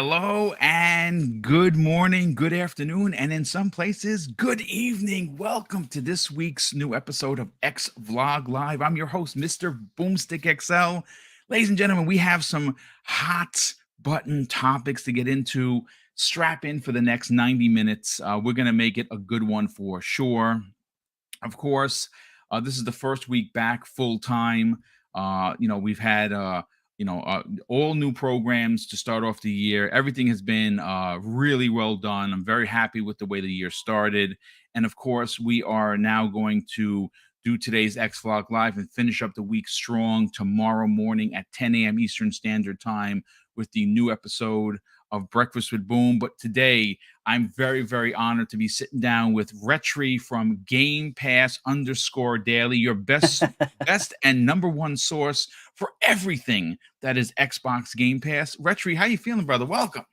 Hello and good morning, good afternoon, and in some places, good evening. Welcome to this week's new episode of X Vlog Live. I'm your host, Mr. BoomStick XL. Ladies and gentlemen, we have some hot button topics to get into. Strap in for the next 90 minutes. We're going to make it a good one for sure. Of course, this is the first week back full time. We've had all new programs to start off the year. Everything has been really well done. I'm very happy with the way the year started. And of course, we are now going to do today's X Vlog Live and finish up the week strong tomorrow morning at 10 a.m. Eastern Standard Time with the new episode of Breakfast with Boom. But today, I'm very, very honored to be sitting down with Retri from Game Pass _Daily, your best and number one source for everything that is Xbox Game Pass. Retri, how you feeling, brother? Welcome.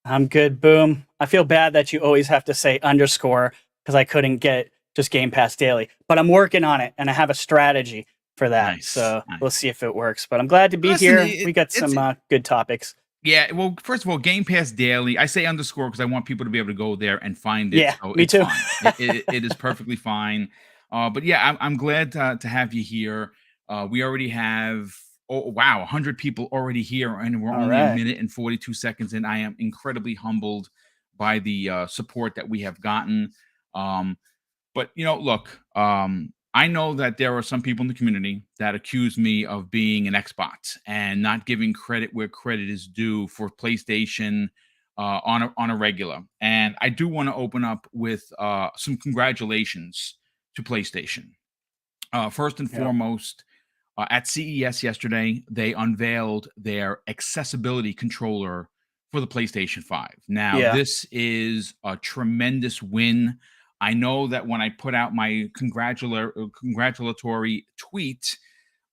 I'm good, Boom. I feel bad that you always have to say underscore because I couldn't get just Game Pass Daily, but I'm working on it and I have a strategy for that. Nice, so nice. We'll see if it works, but I'm glad to be here. We got some good topics. Yeah, well, first of all, Game Pass Daily. I say underscore because I want people to be able to go there and find it. Yeah, so me too. It is perfectly fine. But yeah, I'm glad to have you here. We already have, 100 people already here, and we're only a minute and 42 seconds in. I am incredibly humbled by the support that we have gotten. But look, I know that there are some people in the community that accuse me of being an Xbox and not giving credit where credit is due for PlayStation on a regular. And I do want to open up with some congratulations to PlayStation. First and foremost, at CES yesterday, they unveiled their accessibility controller for the PlayStation 5. Now, this is a tremendous win. I know that when I put out my congratulatory tweet,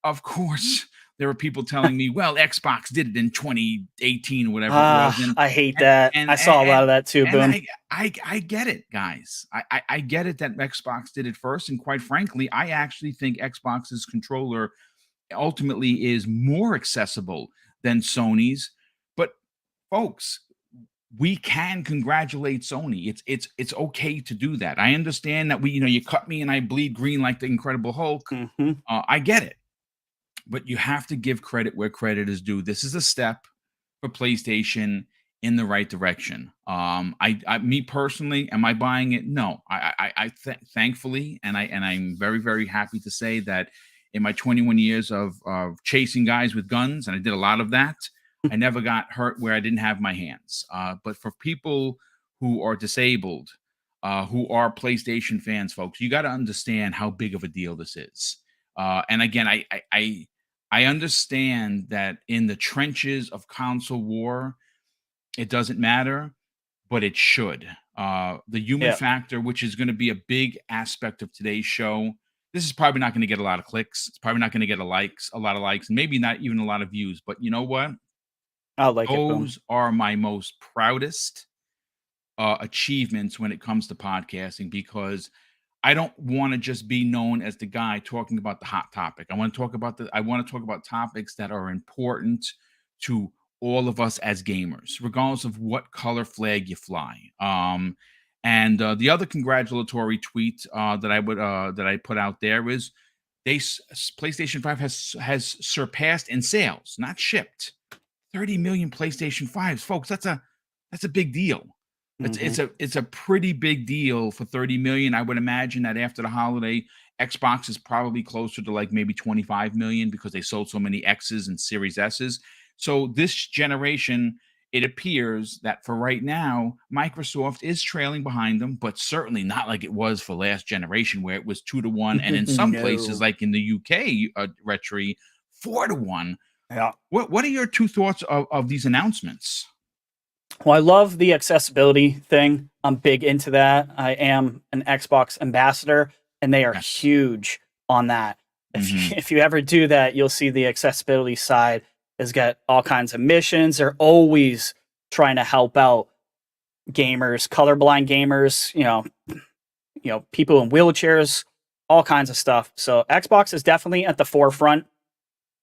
of course, there were people telling me, well, Xbox did it in 2018 or whatever it was. I hate that. I saw a lot of that too, Boom. I get it, guys. I get it that Xbox did it first. And quite frankly, I actually think Xbox's controller ultimately is more accessible than Sony's. But folks, we can congratulate Sony. It's okay to do that. I understand that you cut me and I bleed green like the Incredible Hulk. I get it, but you have to give credit where credit is due. This is a step for PlayStation in the right direction. Me personally, am I buying it? No. Thankfully, and I'm very, very happy to say that in my 21 years of chasing guys with guns, and I did a lot of that, I never got hurt where I didn't have my hands. But for people who are disabled, who are PlayStation fans, folks, you got to understand how big of a deal this is. And again, I understand that in the trenches of console war, it doesn't matter, but it should. The human factor, which is going to be a big aspect of today's show. This is probably not going to get a lot of clicks. It's probably not going to get a lot of likes, and maybe not even a lot of views. But you know what? Those are my most proudest achievements when it comes to podcasting, because I don't want to just be known as the guy talking about the hot topic. I want to talk about topics that are important to all of us as gamers, regardless of what color flag you fly. And the other congratulatory tweet that I put out there is PlayStation 5 has surpassed in sales, not shipped, 30 million PlayStation 5s, folks. That's a big deal. It's a pretty big deal for 30 million. I would imagine that after the holiday, Xbox is probably closer to like maybe 25 million because they sold so many X's and Series S's. So this generation, it appears that for right now, Microsoft is trailing behind them, but certainly not like it was for last generation where it was 2-1, and in some places, like in the UK, Retri, 4-1. Yeah. What are your two thoughts of these announcements? Well, I love the accessibility thing. I'm big into that. I am an Xbox ambassador, and they are huge on that. If you ever do that, you'll see the accessibility side has got all kinds of missions. They're always trying to help out gamers, colorblind gamers, people in wheelchairs, all kinds of stuff. So Xbox is definitely at the forefront.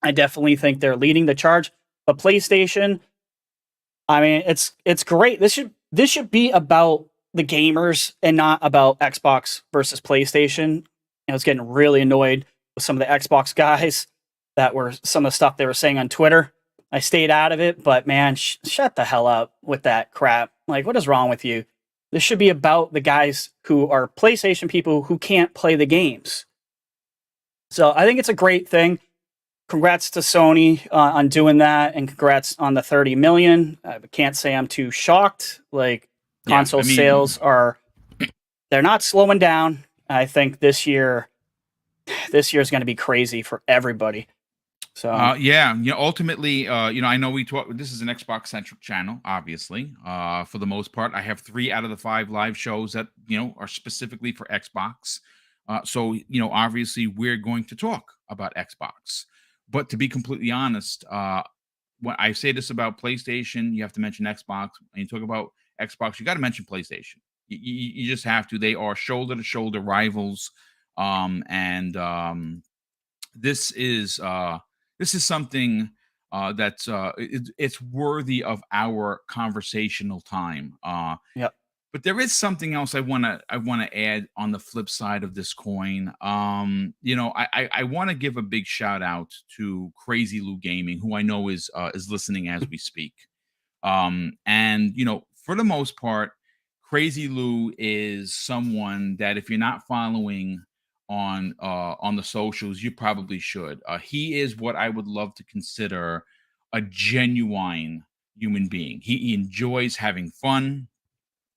I definitely think they're leading the charge. But PlayStation, I mean, it's great. This should be about the gamers and not about Xbox versus PlayStation. I was getting really annoyed with some of the Xbox guys that were some of the stuff they were saying on Twitter. I stayed out of it, but man, shut the hell up with that crap. Like, what is wrong with you? This should be about the guys who are PlayStation people who can't play the games. So I think it's a great thing. Congrats to Sony on doing that, and congrats on the 30 million. I can't say I'm too shocked. Like, console sales they're not slowing down. I think this year is going to be crazy for everybody. So yeah, ultimately, I know we talk. This is an Xbox centric channel, obviously. For the most part, I have 3 out of the 5 live shows that are specifically for Xbox. So obviously, we're going to talk about Xbox. But to be completely honest, when I say this about PlayStation, you have to mention Xbox. When you talk about Xbox, you got to mention PlayStation. You just have to. They are shoulder to shoulder rivals, and this is something that's it's worthy of our conversational time. Yep. But there is something else I wanna add on the flip side of this coin. I want to give a big shout out to Crazy Lou Gaming, who I know is listening as we speak. And for the most part, Crazy Lou is someone that if you're not following on the socials, you probably should. He is what I would love to consider a genuine human being. He enjoys having fun.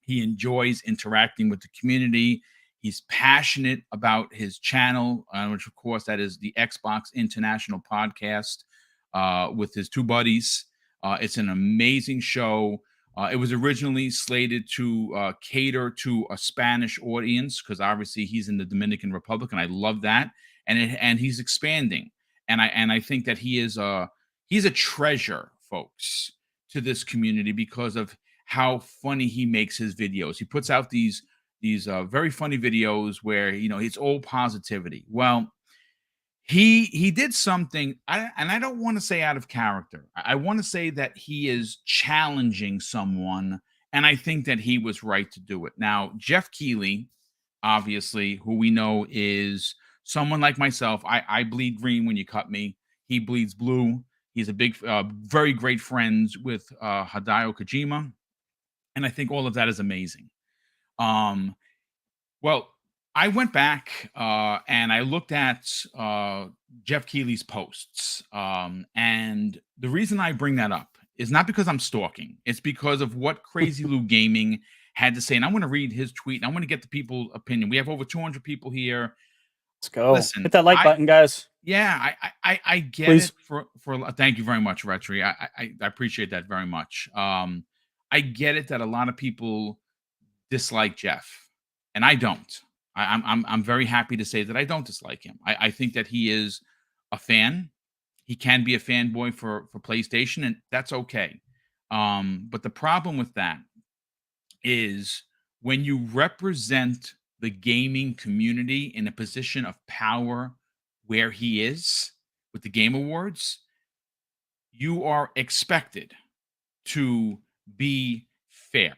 He enjoys interacting with the community. He's passionate about his channel, which of course that is the Xbox International Podcast with his 2 buddies. It's an amazing show. It was originally slated to cater to a Spanish audience because obviously he's in the Dominican Republic, and I love that. And he's expanding, and I think that he's a treasure, folks, to this community because of how funny he makes his videos. He puts out these very funny videos where it's all positivity. Well, he did something, and I don't want to say out of character. I want to say that he is challenging someone, and I think that he was right to do it. Now, Geoff Keighley, obviously, who we know is someone like myself. I bleed green when you cut me. He bleeds blue. He's a big, very great friends with Hideo Kojima. And I think all of that is amazing. Well, I went back and I looked at Geoff Keighley's posts. And the reason I bring that up is not because I'm stalking. It's because of what Crazy Lou Gaming had to say. And I want to read his tweet. And I want to get the people's opinion. We have over 200 people here. Let's go. Listen, hit that like button, guys. Yeah, I get Please. it. For thank you very much, Retri. I appreciate that very much. I get it that a lot of people dislike Geoff, and I don't. I'm very happy to say that I don't dislike him. I think that he is a fan. He can be a fanboy for PlayStation, and that's okay. But the problem with that is when you represent the gaming community in a position of power where he is with the Game Awards, you are expected to be fair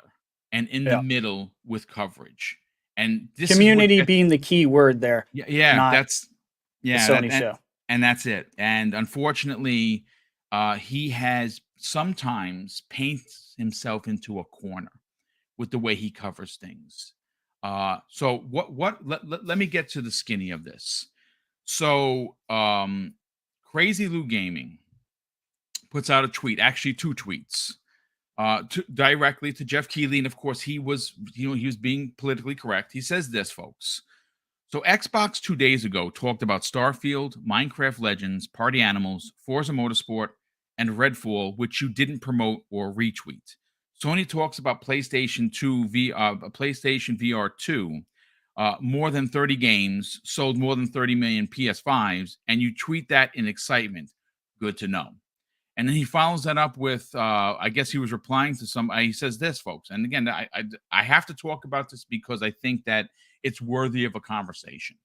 and in the middle with coverage. And this community being the key word there. Yeah, that's the Sony show. And that's it. And unfortunately, he has sometimes paints himself into a corner with the way he covers things. So let me get to the skinny of this. So Crazy Lou Gaming puts out a tweet, actually 2 tweets, directly to Geoff Keighley, and of course he was being politically correct. He says this, folks. So Xbox 2 days ago talked about Starfield, Minecraft Legends, Party Animals, Forza Motorsport, and Redfall, which you didn't promote or retweet. Sony talks about PlayStation VR 2, more than 30 games, sold more than 30 million PS5s, and you tweet that in excitement. Good to know. And then he follows that up with, I guess he was replying to somebody. He says this, folks. And again, I have to talk about this because I think that it's worthy of a conversation.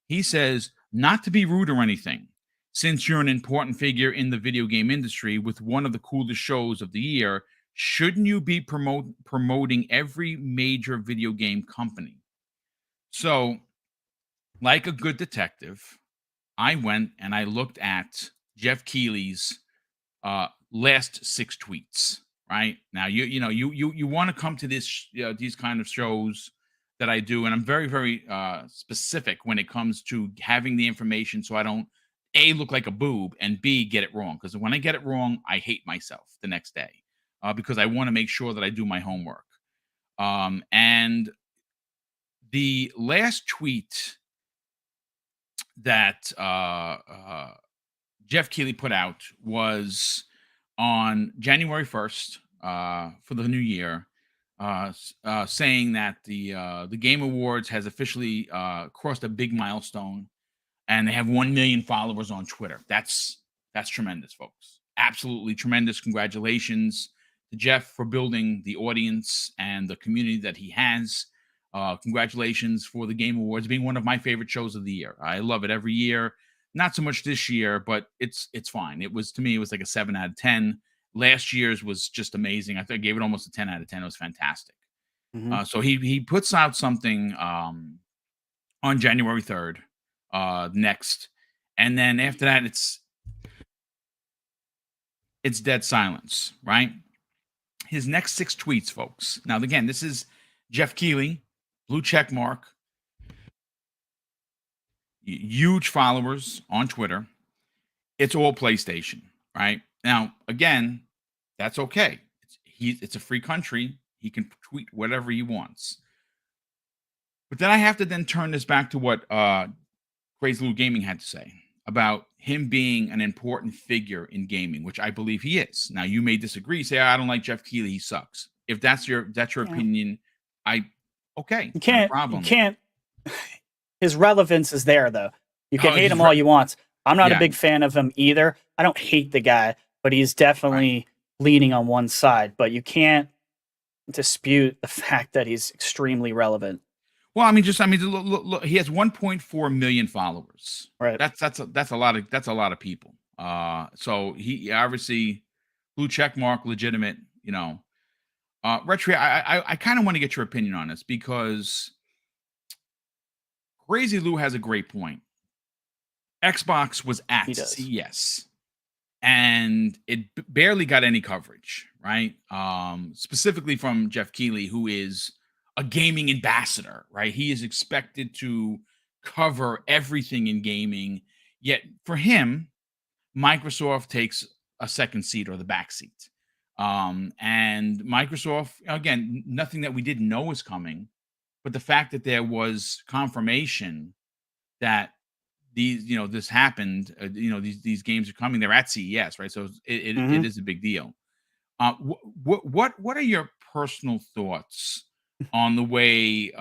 He says, not to be rude or anything, since you're an important figure in the video game industry with one of the coolest shows of the year, shouldn't you be promoting every major video game company? So, like a good detective, I went and I looked at Geoff Keighley's last 6 tweets. Right now, you want to come to these kind of shows that I do, and I'm very, very specific when it comes to having the information, so I don't A, look like a boob, and B, get it wrong. Because when I get it wrong, I hate myself the next day, because I want to make sure that I do my homework. And the last tweet that Geoff Keighley put out was on January 1st for the new year, saying that the Game Awards has officially crossed a big milestone, and they have 1 million followers on Twitter. That's tremendous, folks. Absolutely tremendous. Congratulations to Geoff for building the audience and the community that he has. Congratulations for the Game Awards being one of my favorite shows of the year. I love it every year. Not so much this year, but it's fine. It was, to me, it was like a 7 out of 10. Last year's was just amazing. I think I gave it almost a 10 out of 10. It was fantastic. So he puts out something on January 3rd next, and then after that it's dead silence, right? His next 6 tweets, folks. Now, again, this is Geoff Keighley, blue check mark, huge followers on Twitter. It's all PlayStation, right? Now, again, that's okay. It's a free country. He can tweet whatever he wants. But then I have to then turn this back to what Crazy Lou Gaming had to say about him being an important figure in gaming, which I believe he is. Now, you may disagree, say, I don't like Geoff Keighley, he sucks. If that's your opinion, okay. You can't, no problem. You can't, his relevance is there, though. You can hate him all you want. I'm not a big fan of him either. I don't hate the guy, but he's definitely leaning on one side. But you can't dispute the fact that he's extremely relevant. Well, I mean, look, he has 1.4 million followers. Right. That's a lot of people. So he obviously blue check mark, legitimate. Retri, I kind of want to get your opinion on this, because Crazy Lou has a great point. Xbox was at CES, and it barely got any coverage, right? Specifically from Geoff Keighley, who is a gaming ambassador, right? He is expected to cover everything in gaming. Yet for him, Microsoft takes a second seat, or the back seat. And Microsoft, again, nothing that we didn't know was coming, but the fact that there was confirmation that this happened, these games are coming. They're at CES, right? So it is a big deal. What are your personal thoughts on the way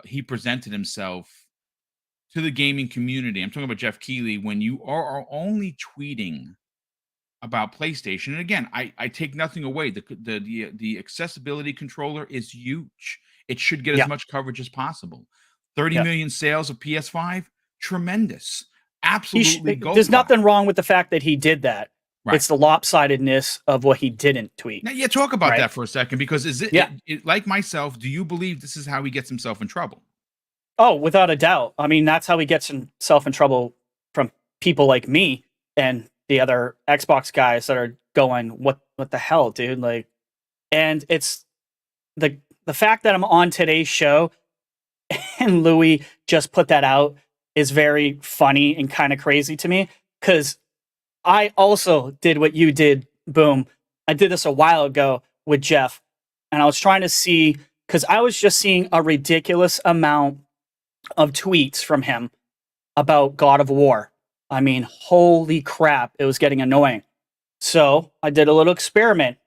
he presented himself to the gaming community? I'm talking about Geoff Keighley, when you are only tweeting about PlayStation. And again, I take nothing away. The accessibility controller is huge. It should get as much coverage as possible. 30 million sales of PS5, tremendous. Absolutely. There's nothing wrong with the fact that he did that. Right. It's the lopsidedness of what he didn't tweet. Now, talk about that for a second, because is it like myself, do you believe this is how he gets himself in trouble? Oh, without a doubt. I mean, that's how he gets himself in trouble from people like me and the other Xbox guys that are going, what the hell, dude? Like, and it's the fact that I'm on today's show and Louis just put that out is very funny and kind of crazy to me, because I also did what you did, Boom. I did this a while ago with Geoff, and I was trying to see, because I was just seeing a ridiculous amount of tweets from him about God of War. I mean, holy crap, it was getting annoying. So I did a little experiment.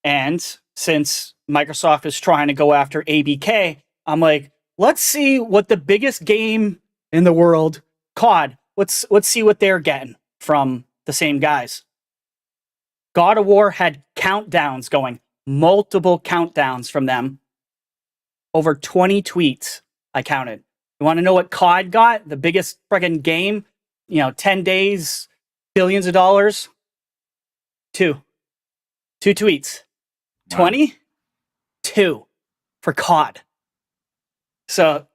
And since Microsoft is trying to go after ABK, I'm like, let's see what the biggest game in the world, COD, let's see what they're getting from the same guys. God of War had countdowns going, multiple countdowns from them. Over 20 tweets, I counted. You want to know what COD got? The biggest friggin' game, 10 days, billions of dollars? Two tweets. Wow. 22 for COD. So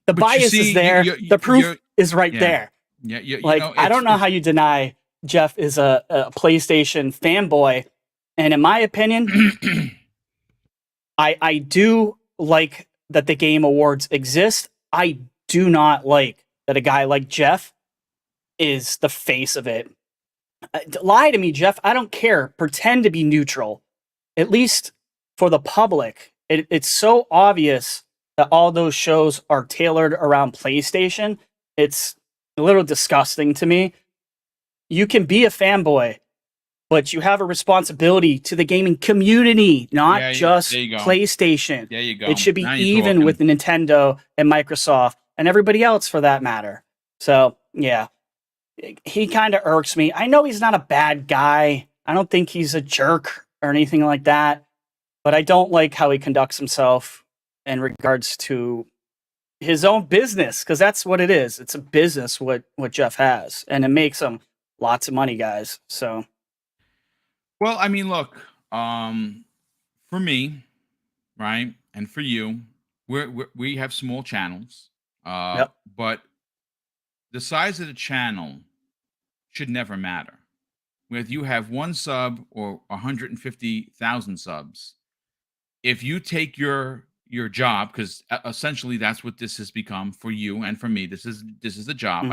the bias is there. The proof is right there. Yeah, like, I don't know how you deny Geoff is a PlayStation fanboy. And in my opinion, I do like that the Game Awards exist. I do not like that a guy like Geoff is the face of it. Lie to me, Geoff. I don't care. Pretend to be neutral. At least for the public. It's so obvious that all those shows are tailored around PlayStation. It's a little disgusting to me. You can be a fanboy, but you have a responsibility to the gaming community, not just PlayStation. There you go. It should be even with Nintendo and Microsoft and everybody else for that matter. So, yeah, he kind of irks me. I know he's not a bad guy. I don't think he's a jerk or anything like that, but I don't like how he conducts himself in regards to his own business, because that's what it is. It's a business what Geoff has, and it makes him lots of money, guys. So, well, I mean, look, for me, right, and for you, we have small channels, but the size of the channel should never matter. Whether you have 1 sub or 150,000 subs, if you take your job, because essentially that's what this has become for you and for me. This is a job.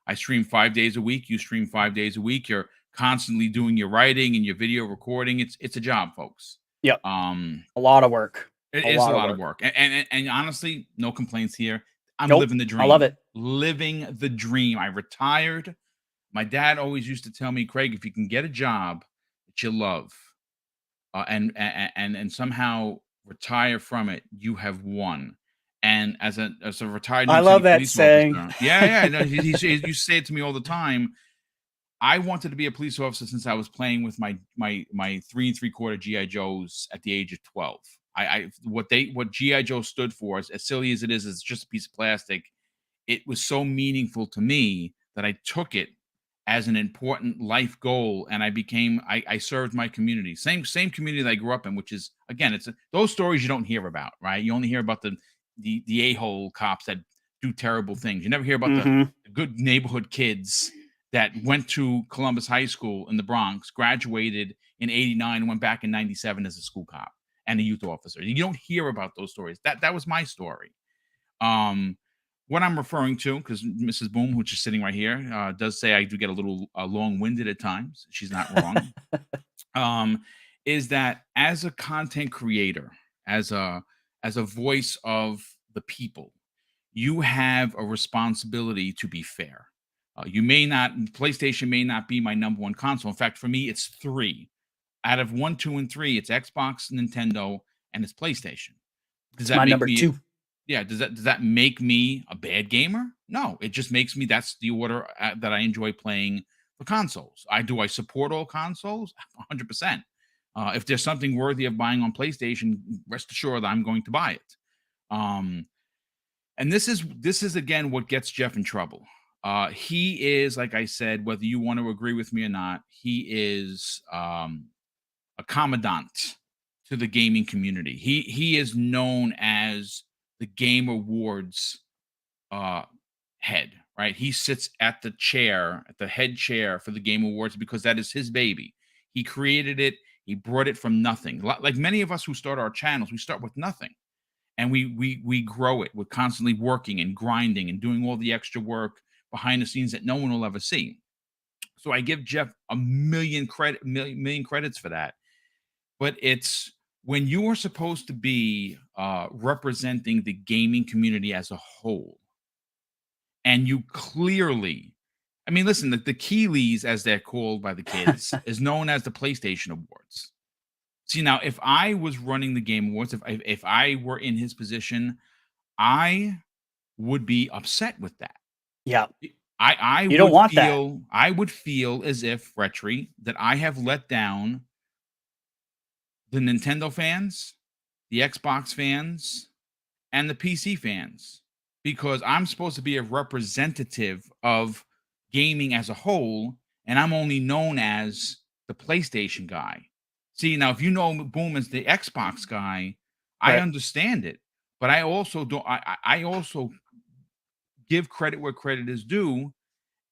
I stream 5 days a week. You stream 5 days a week. You're constantly doing your writing and your video recording. It's a job, folks. Yep. A lot of work. It is a lot of work. And honestly, no complaints here. I'm living the dream. I love it. Living the dream. I retired. My dad always used to tell me, Craig, if you can get a job that you love, and somehow retire from it, you have won. And as a retired, I love that saying. Officer, yeah. No, you say it to me all the time. I wanted to be a police officer since I was playing with my 3 3/4 GI Joes at the age of 12. What GI Joe stood for, as silly as it is, it's just a piece of plastic. It was so meaningful to me that I took it as an important life goal, and I served my community, same community that I grew up in, which is, again, those stories you don't hear about, right? You only hear about the a-hole cops that do terrible things. You never hear about the good neighborhood kids that went to Columbus High School in the Bronx, graduated in '89, and went back in '97 as a school cop and a youth officer. You don't hear about those stories. That was my story. What I'm referring to, because Mrs. Boom, which is sitting right here, does say I do get a little long-winded at times. She's not wrong. Is that as a content creator, as a voice of the people, you have a responsibility to be fair. PlayStation may not be my number one console. In fact, for me, it's 3. Out of 1, 2, and 3, it's Xbox, Nintendo, and it's PlayStation. Does that my number 2? Yeah, does that make me a bad gamer? No, it just makes me, that's the order that I enjoy playing for consoles. Do I support all consoles? 100%. If there's something worthy of buying on PlayStation, rest assured that I'm going to buy it. And this is again what gets Geoff in trouble. He is, like I said, whether you want to agree with me or not, he is a commandant to the gaming community. He is known as the Game Awards head, right? He sits at the head chair for the Game Awards because that is his baby. He created it. He brought it from nothing. Like many of us who start our channels, we start with nothing, and we grow it. We're constantly working and grinding and doing all the extra work behind the scenes that no one will ever see. So I give Geoff a million credits for that. But it's when you are supposed to be representing the gaming community as a whole, and you clearly, I mean, listen, the Keighleys, as they're called by the kids, is known as the PlayStation Awards. See, now, if I was running the Game Awards, if I were in his position, I would be upset with that. Yeah. I you don't want that. I would feel as if, Retry, that I have let down the Nintendo fans, the Xbox fans, and the PC fans, because I'm supposed to be a representative of gaming as a whole, and I'm only known as the PlayStation guy. See, now if you know Boom is the Xbox guy, I Right. understand it, but I also don't. I also give credit where credit is due,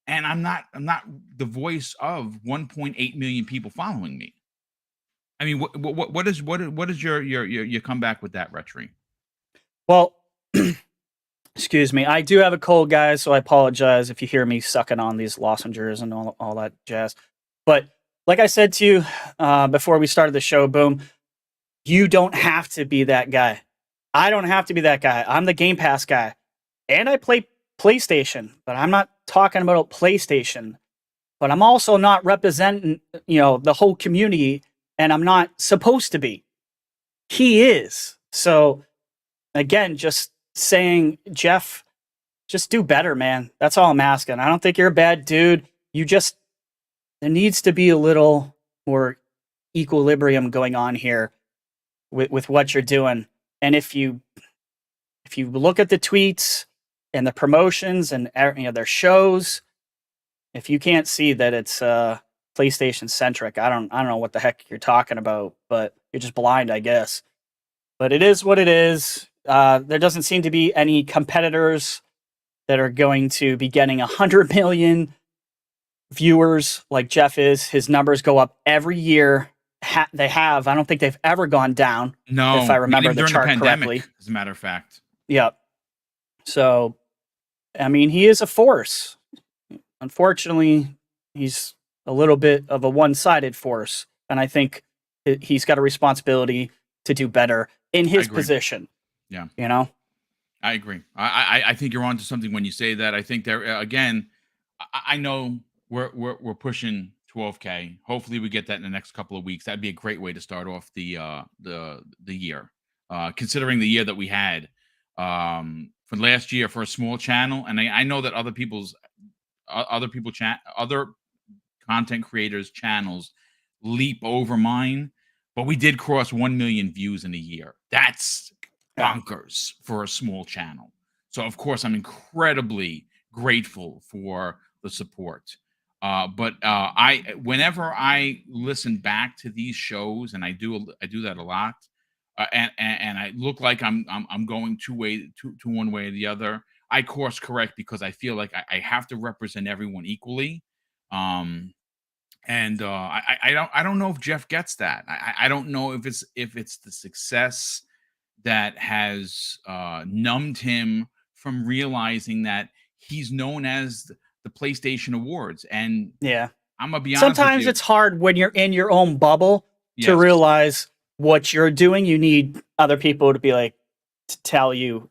and I'm not the voice of 1.8 million people following me. I mean, what is your comeback with that, Retri? Well, excuse me. I do have a cold, guys, so I apologize if you hear me sucking on these lozenges and all that jazz. But like I said to you before we started the show, Boom, you don't have to be that guy. I don't have to be that guy. I'm the Game Pass guy. And I play PlayStation, but I'm not talking about PlayStation. But I'm also not representing, the whole community, and I'm not supposed to be. He is. So again, just saying, Geoff, just do better, man. That's all I'm asking. I don't think you're a bad dude. There needs to be a little more equilibrium going on here with what you're doing. And if you look at the tweets and the promotions and their shows, if you can't see that it's PlayStation centric, I don't know what the heck you're talking about, but you're just blind, I guess. But it is what it is. There doesn't seem to be any competitors that are going to be getting 100 million viewers like Geoff is. His numbers go up every year. They have. I don't think they've ever gone down. No, if I remember the chart correctly. As a matter of fact. Yep. So, I mean, he is a force. Unfortunately, he's a little bit of a one-sided force, and I think he's got a responsibility to do better in his position. Yeah. I agree. I think you're onto something when you say that. I think there again. I know we're pushing 12K. Hopefully, we get that in the next couple of weeks. That'd be a great way to start off the year. Considering the year that we had for last year for a small channel, and I know that other content creators' channels leap over mine, but we did cross 1 million views in a year. That's bonkers for a small channel. So of course I'm incredibly grateful for the support. But whenever I listen back to these shows, and I do that a lot, and I look like I'm going to one way or the other, I course correct because I feel like I have to represent everyone equally. And I don't know if Geoff gets that. I don't know if it's the success that has numbed him from realizing that he's known as the PlayStation Awards. And yeah, I'm gonna be honest. Sometimes it's hard when you're in your own bubble to realize what you're doing. You need other people to be like to tell you,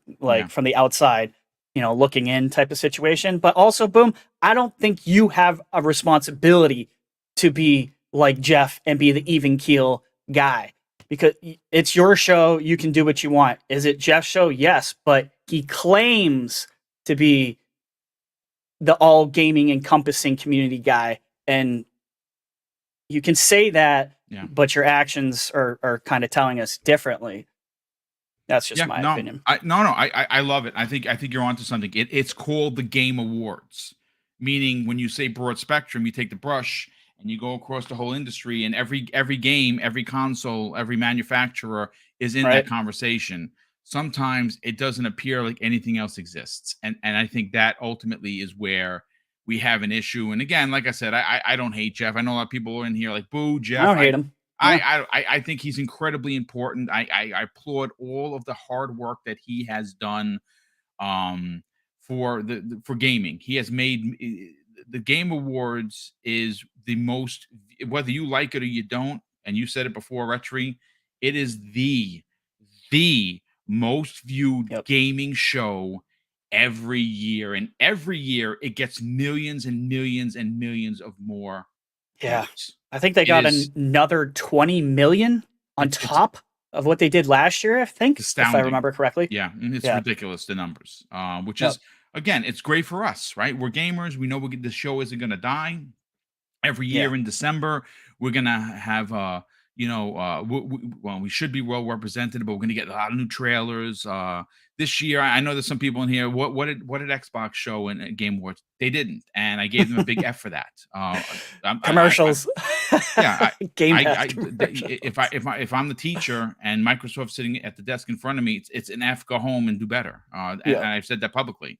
from the outside, looking in type of situation. But also, Boom, I don't think you have a responsibility to be like Geoff and be the even keel guy, because it's your show. You can do what you want. Is it Geoff's show? Yes, but he claims to be the all gaming encompassing community guy, and you can say that, but your actions are kind of telling us differently. That's just my opinion. I love it. I think you're onto something. It's called the Game Awards, meaning when you say broad spectrum, you take the brush and you go across the whole industry, and every game, every console, every manufacturer is in that conversation. Sometimes it doesn't appear like anything else exists, and I think that ultimately is where we have an issue. And again, like I said, I don't hate Geoff. I know a lot of people are in here like, boo, Geoff. I don't hate him. I think he's incredibly important. I applaud all of the hard work that he has done for gaming. He has made the Game Awards is the most, whether you like it or you don't, and you said it before, Retri, it is the most viewed gaming show every year, and every year it gets millions and millions and millions of more. Yeah, I think they got another 20 million on top of what they did last year, I think, if I remember correctly. Yeah, and it's ridiculous, the numbers, which is, again, it's great for us, right? We're gamers. We know the show isn't going to die. Every year in December, we're going to have well, we should be well represented, but we're going to get a lot of new trailers this year. I know there's some people in here. What did Xbox show in Game Awards? They didn't, and I gave them a big F for that. Commercials. Yeah, Game Pass I commercials. if I'm the teacher and Microsoft's sitting at the desk in front of me, it's an F. Go home and do better. And I've said that publicly.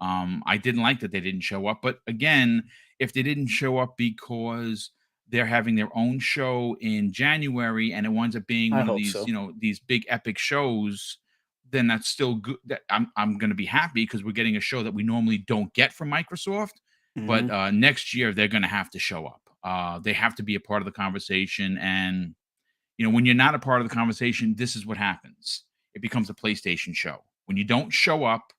I didn't like that they didn't show up, but again, if they didn't show up because they're having their own show in January and it winds up being one of these, so. These big epic shows, then that's still good. I'm going to be happy because we're getting a show that we normally don't get from Microsoft. But next year they're going to have to show up. They have to be a part of the conversation. And, when you're not a part of the conversation, this is what happens. It becomes a PlayStation show. When you don't show up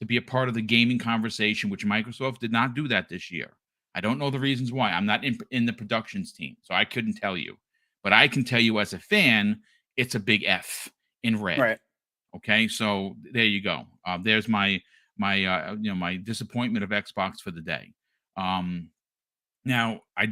to be a part of the gaming conversation, which Microsoft did not do that this year. I don't know the reasons why. I'm not in the productions team, so I couldn't tell you. But I can tell you as a fan, it's a big F in red. Right. Okay, so there you go. There's my disappointment of Xbox for the day. Now I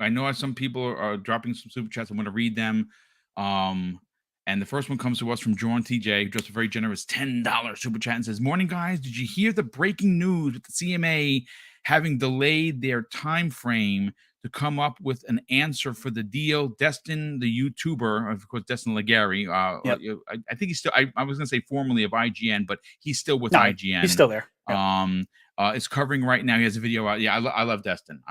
know some people are dropping some super chats. I'm going to read them. And the first one comes to us from John TJ, who just a very generous $10 super chat and says, "Morning, guys. Did you hear the breaking news with the CMA having delayed their time frame to come up with an answer for the deal? Destin, the YouTuber, of course, Destin Legary, Yep. I think he's still, I was going to say formerly of IGN, but he's still with IGN. He's still there. Yep. Is covering right now. He has a video out. Yeah, I love Destin.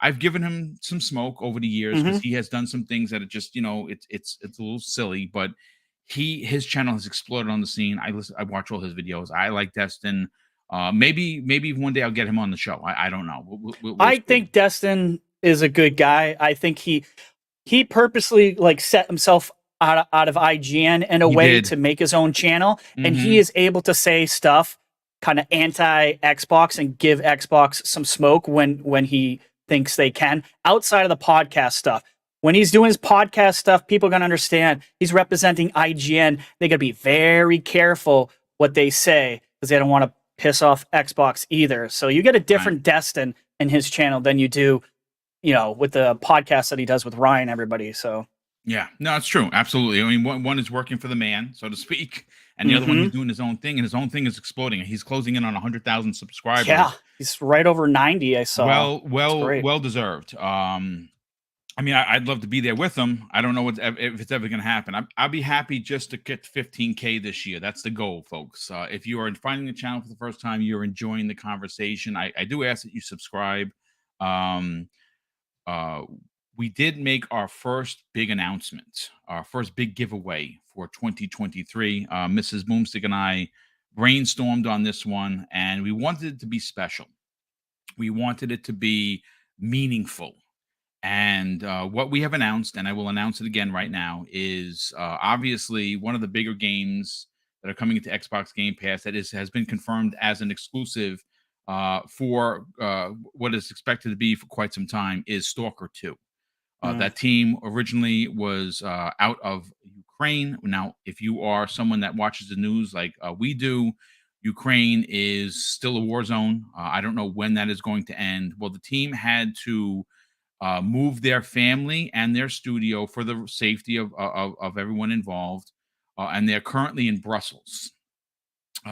I've given him some smoke over the years because he has done some things that are just, it's a little silly, but his channel has exploded on the scene. I watch all his videos. I like Destin. Maybe one day I'll get him on the show. I don't know. I think Destin is a good guy. I think he purposely set himself out of IGN in a way to make his own channel, and he is able to say stuff kind of anti Xbox and give Xbox some smoke when he thinks they can outside of the podcast stuff. When he's doing his podcast stuff, people are going to understand he's representing IGN. They got to be very careful what they say because they don't want to piss off Xbox either. So you get a different Destin in his channel than you do, with the podcast that he does with Ryan, everybody. So yeah, no, it's true. Absolutely. I mean, one is working for the man, so to speak, and the other one, he's doing his own thing, and his own thing is exploding. He's closing in on 100,000 subscribers. Yeah, he's right over 90. I saw. Well deserved. I mean, I'd love to be there with him. I don't know if it's ever going to happen. I'll be happy just to get 15K this year. That's the goal, folks. If you are finding the channel for the first time, you're enjoying the conversation, I do ask that you subscribe. We did make our first big announcement, our first big giveaway for 2023. Mrs. BoomStick and I brainstormed on this one, and we wanted it to be special. We wanted it to be meaningful. And what we have announced, and I will announce it again right now, is obviously one of the bigger games that are coming into Xbox Game Pass that has been confirmed as an exclusive for what is expected to be for quite some time is Stalker 2. That team originally was out of Ukraine. Now, if you are someone that watches the news like we do, Ukraine is still a war zone. I don't know when that is going to end. Well, the team had to move their family and their studio for the safety of everyone involved, and they're currently in Brussels.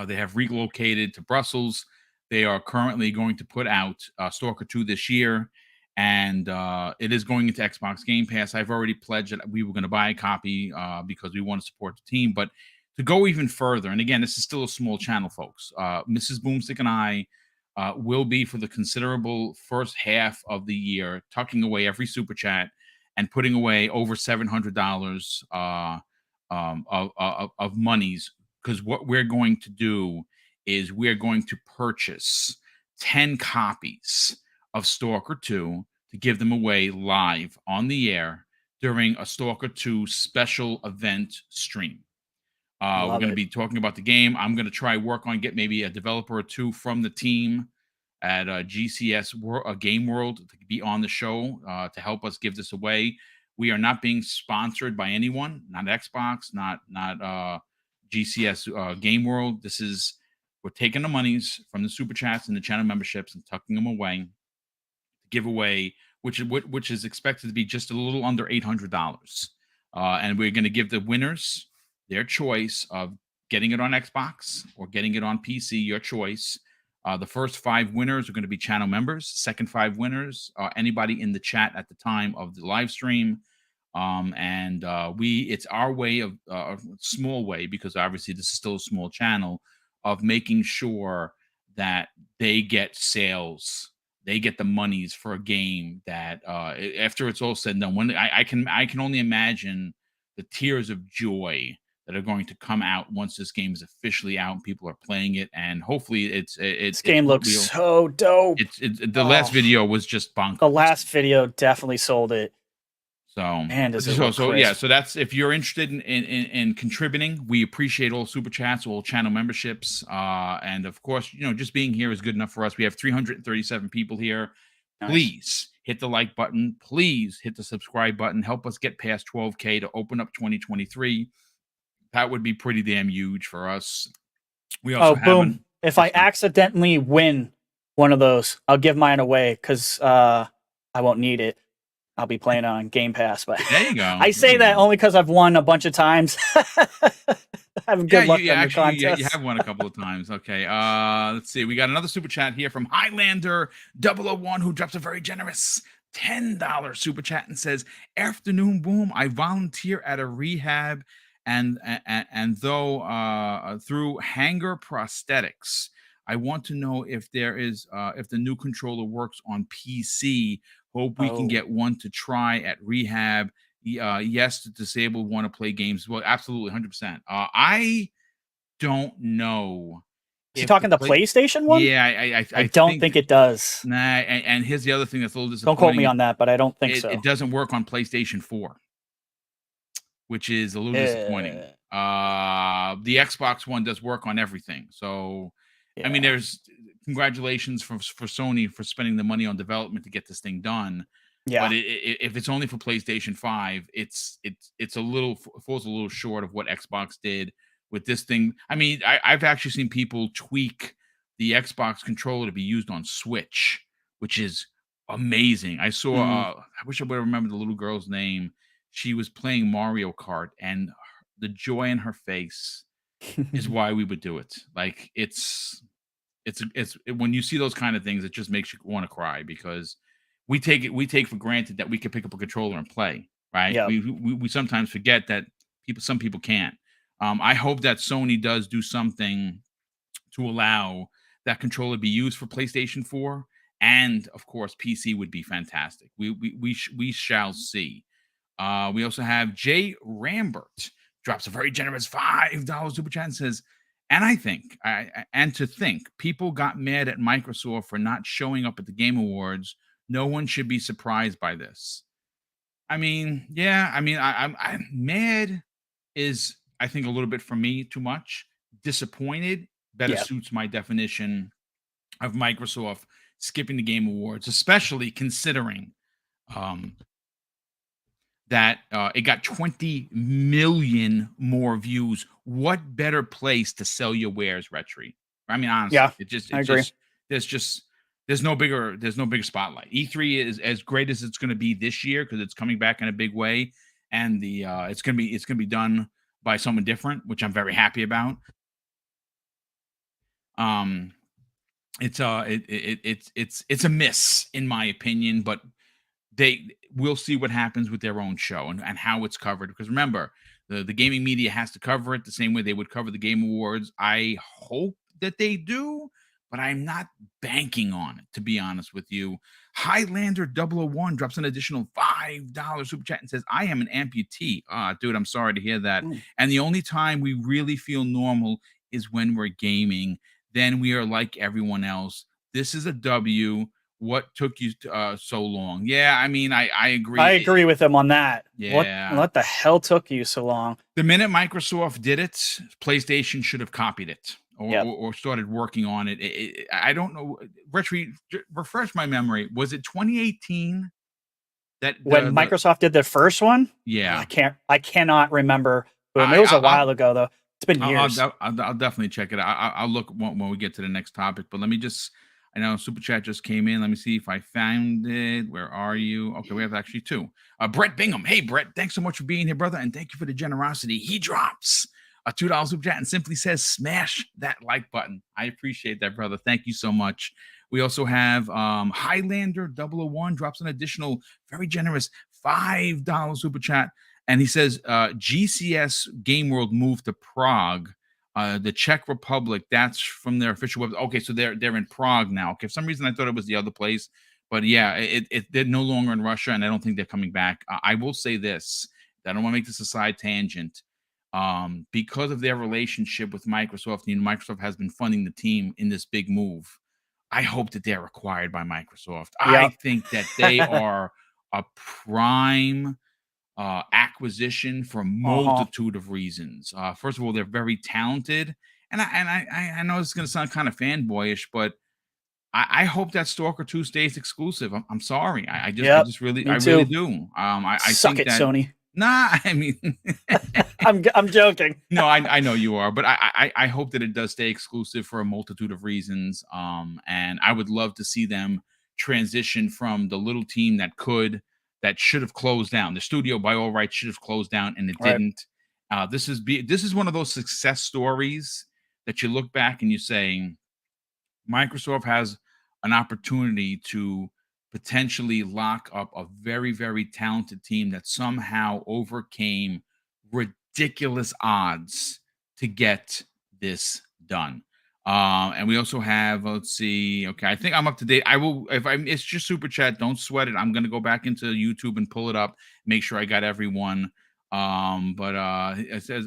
They have relocated to Brussels. They are currently going to put out Stalker 2 this year, and it is going into Xbox Game Pass. I've already pledged that we were going to buy a copy because we want to support the team. But to go even further, and again, this is still a small channel, folks. Mrs. BoomStick and I will be, for the considerable first half of the year, tucking away every super chat and putting away over $700 of monies, because what we're going to do is we're going to purchase 10 copies of Stalker 2 to give them away live on the air during a Stalker 2 special event stream. We're going to be talking about the game. I'm going to try work on get maybe a developer or two from the team at GCS Game World to be on the show to help us give this away. We are not being sponsored by anyone, not Xbox, not GCS Game World. We're taking the monies from the super chats and the channel memberships and tucking them away to give away which is expected to be just a little under $800. And we're going to give the winners their choice of getting it on Xbox or getting it on PC, your choice. The first 5 winners are going to be channel members. Second 5 winners are anybody in the chat at the time of the live stream. It's our way of a small way, because obviously this is still a small channel, of making sure that they get sales, they get the monies for a game that after it's all said and done, when I can only imagine the tears of joy that are going to come out once this game is officially out and people are playing it. And hopefully this game looks so dope. The last video was just bonkers. The last video definitely sold it. So, man, so that's, if you're interested in contributing, we appreciate all super chats, all channel memberships, and of course, just being here is good enough for us. We have 337 people here. Nice. Please hit the like button. Please hit the subscribe button. Help us get past 12K to open up 2023. That would be pretty damn huge for us. We also boom! If I accidentally win one of those, I'll give mine away, because I won't need it. I'll be playing on Game Pass, but there you go. I say that only because I've won a bunch of times. Have good luck on the contest. You have won a couple of times. Okay, let's see. We got another super chat here from Highlander 001, who drops a very generous $10 super chat and says, "Afternoon Boom. I volunteer at a rehab, and though through Hanger Prosthetics, I want to know if there is if the new controller works on PC. Hope we can get one to try at rehab. Yes, the disabled want to play games. Well, absolutely, 100%. I don't know. Is he talking the PlayStation one? Yeah, I don't think it does. Nah, and here's the other thing that's a little disappointing. Don't quote me on that, but I don't think so. It doesn't work on PlayStation 4, which is a little disappointing. The Xbox One does work on everything. So, I mean, there's congratulations for Sony for spending the money on development to get this thing done. Yeah. But if it's only for PlayStation 5, it's a little falls a little short of what Xbox did with this thing. I mean, I've actually seen people tweak the Xbox controller to be used on Switch, which is amazing. I saw I wish I would remember the little girl's name. She was playing Mario Kart, and the joy in her face is why we would do it. Like, it's when you see those kind of things, it just makes you want to cry, because we take for granted that we can pick up a controller and play, right? Yep. We sometimes forget that some people can't. I hope that Sony does do something to allow that controller to be used for PlayStation 4, and of course PC would be fantastic. We shall see. We also have Jay Rambert drops a very generous $5 super chat and says, and I think, people got mad at Microsoft for not showing up at the Game Awards. No one should be surprised by this. I mean, yeah, I mean, I'm mad is, I think, a little bit for me too much. Disappointed better suits my definition of Microsoft skipping the Game Awards, especially considering that it got 20 million more views. What better place to sell your wares, Retri? I mean, honestly, I agree. There's no bigger spotlight. E3 is as great as it's going to be this year, because it's coming back in a big way, and it's going to be done by someone different, which I'm very happy about. It's a miss in my opinion, but we'll see what happens with their own show and how it's covered. Because remember, the gaming media has to cover it the same way they would cover the Game Awards. I hope that they do, but I'm not banking on it, to be honest with you. Highlander 001 drops an additional $5 super chat and says, I am an amputee. Dude, I'm sorry to hear that. And the only time we really feel normal is when we're gaming. Then we are like everyone else. This is a W. What took you so long? Yeah, I mean, I agree. I agree with him on that. Yeah. What the hell took you so long? The minute Microsoft did it, PlayStation should have copied it or started working on it. I don't know. Refresh my memory. Was it 2018 that when Microsoft did the first one? Yeah. I cannot remember. It was a while ago, though. It's been years. I'll definitely check it out. I'll look when we get to the next topic. But let me just. I know Super Chat just came in. Let me see if I found it. Where are you? Okay, we have actually two. Brett Bingham. Hey, Brett, thanks so much for being here, brother, and thank you for the generosity. He drops a $2 Super Chat and simply says, smash that like button. I appreciate that, brother. Thank you so much. We also have Highlander 001 drops an additional, very generous $5 Super Chat. And he says, GCS Game World moved to Prague. The Czech Republic, that's from their official website. Okay, so they're in Prague now. Okay, for some reason I thought it was the other place, but yeah, they're no longer in Russia, and I don't think they're coming back. I will say this: I don't want to make this a side tangent. Because of their relationship with Microsoft, Microsoft has been funding the team in this big move. I hope that they're acquired by Microsoft. Yeah. I think that they are a prime acquisition for a multitude of reasons. First of all, they're very talented, and I know it's going to sound kind of fanboyish, but I hope that Stalker 2 stays exclusive. I'm sorry, I just really do. I Suck think it, that Sony. Nah, I mean, I'm joking. No, I know you are, but I hope that it does stay exclusive for a multitude of reasons. And I would love to see them transition from the little team that should have closed down. The studio, by all rights, should have closed down, and it didn't. This is one of those success stories that you look back and you say, Microsoft has an opportunity to potentially lock up a very, very talented team that somehow overcame ridiculous odds to get this done. And we also have, let's see. Okay, I think I'm up to date. I will, it's just Super Chat. Don't sweat it. I'm going to go back into YouTube and pull it up, make sure I got everyone. But it says,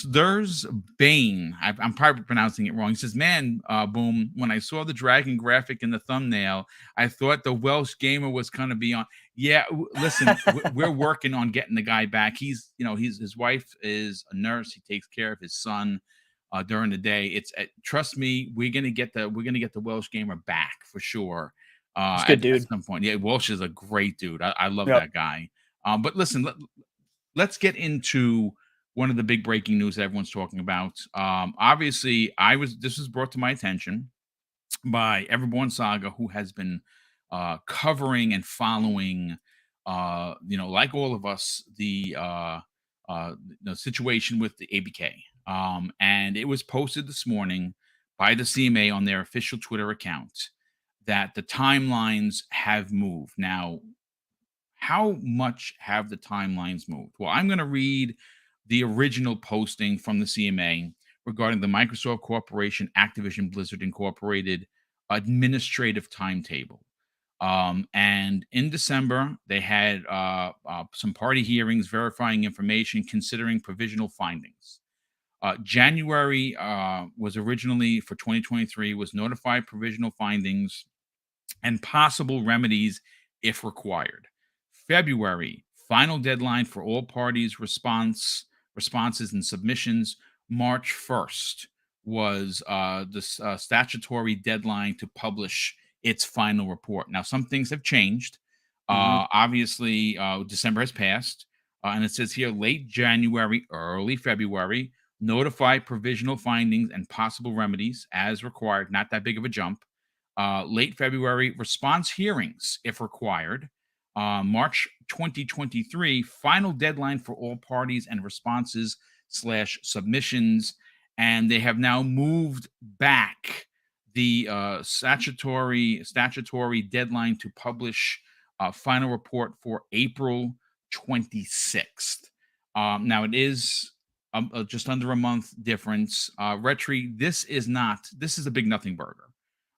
there's Bane. I'm probably pronouncing it wrong. He says, man, Boom, when I saw the dragon graphic in the thumbnail, I thought the Welsh gamer was going to be on. Yeah, listen, we're working on getting the guy back. His wife is a nurse. He takes care of his son during the day. It's trust me, we're gonna get the Welsh gamer back for sure. He's a good dude. At some point. Yeah, Welsh is a great dude. I love that guy. But listen, let's get into one of the big breaking news that everyone's talking about. Obviously, this was brought to my attention by Everborn Saga, who has been covering and following, like all of us, the situation with the ABK. And it was posted this morning by the CMA on their official Twitter account that the timelines have moved. Now, how much have the timelines moved? Well, I'm going to read the original posting from the CMA regarding the Microsoft Corporation, Activision Blizzard Incorporated administrative timetable. And in December, they had some party hearings verifying information, considering provisional findings. January was originally for 2023 was notified provisional findings and possible remedies if required. February, final deadline for all parties' responses and submissions. March 1st was the statutory deadline to publish its final report. Now, some things have changed. Obviously, December has passed, and it says here late January, early February, notify provisional findings and possible remedies as required. Not that big of a jump. Late February, response hearings if required. March 2023, final deadline for all parties and responses / submissions. And they have now moved back the statutory deadline to publish a final report for April 26th. Now it is just under a month difference. Retri, this is a big nothing burger.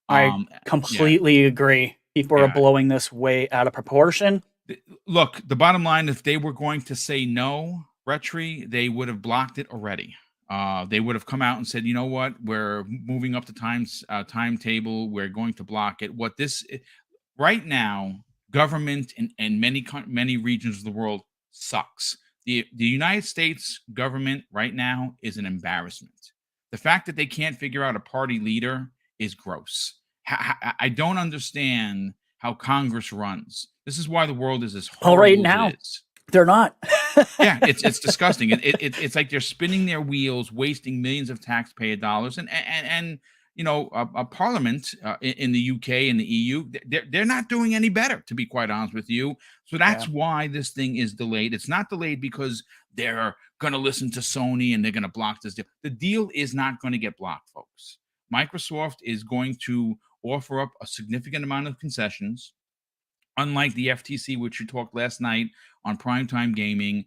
I completely agree. People are blowing this way out of proportion. Look, the bottom line, if they were going to say no, Retri, they would have blocked it already. They would have come out and said, you know what, we're moving up the timetable. We're going to block it. Right now, government in many regions of the world sucks. The United States government right now is an embarrassment. The fact that they can't figure out a party leader is gross. I don't understand how Congress runs. This is why the world is as horrible as it is. They're not. Yeah, it's disgusting. It's like they're spinning their wheels, wasting millions of taxpayer dollars, and a Parliament in the UK and the EU, they're not doing any better, to be quite honest with you. So Yeah. that's why this thing is delayed. It's not delayed because they're going to listen to Sony and they're going to block this deal. The deal is not going to get blocked, folks. Microsoft is going to offer up a significant amount of concessions. Unlike the FTC, which you talked last night on Primetime Gaming,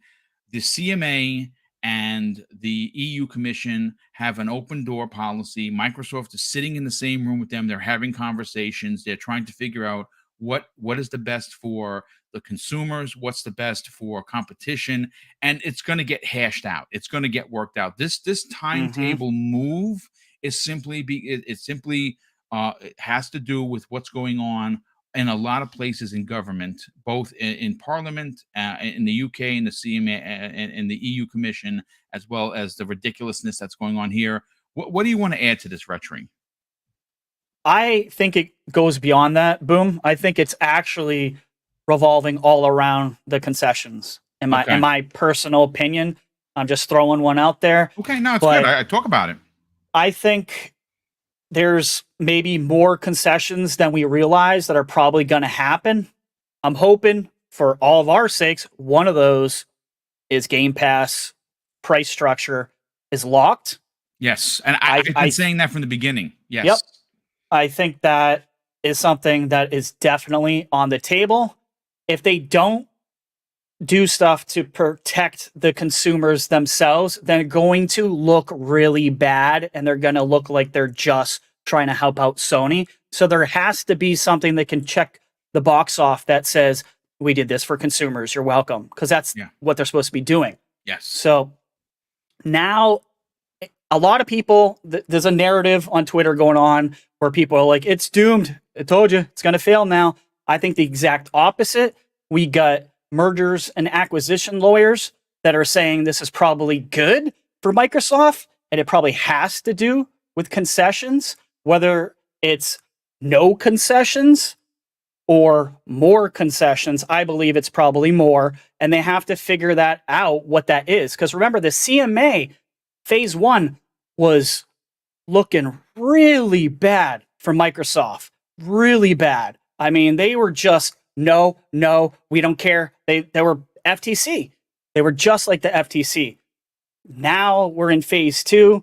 the CMA and the EU Commission have an open door policy. Microsoft is sitting in the same room with them. They're having conversations. They're trying to figure out what is the best for the consumers, what's the best for competition, and it's going to get hashed out. It's going to get worked out. This timetable move is simply it has to do with what's going on in a lot of places in government, both in Parliament, in the UK, in the CMA, and in the EU Commission, as well as the ridiculousness that's going on here. What do you want to add to this, Retring? I think it goes beyond that, Boom. I think it's actually revolving all around the concessions. In my personal opinion, I'm just throwing one out there. Okay, no, it's good. I talk about it. I think there's maybe more concessions than we realize that are probably going to happen. I'm hoping, for all of our sakes, one of those is Game Pass price structure is locked. Yes, and I've been saying that from the beginning. Yes. Yep. I think that is something that is definitely on the table. If they don't do stuff to protect the consumers themselves, they're going to look really bad, and they're going to look like they're just trying to help out Sony. So there has to be something that can check the box off that says, we did this for consumers, you're welcome, because that's what they're supposed to be doing. Yes. So now a lot of people, there's a narrative on Twitter going on where people are like, it's doomed. I told you, it's going to fail now. I think the exact opposite. We got mergers and acquisition lawyers that are saying this is probably good for Microsoft, and it probably has to do with concessions, whether it's no concessions or more concessions. I believe it's probably more, and they have to figure that out, what that is. Because remember, the CMA phase 1 was looking really bad for Microsoft, really bad. I mean, they were just, no, we don't care. They were FTC. They were just like the FTC. Now we're in phase 2.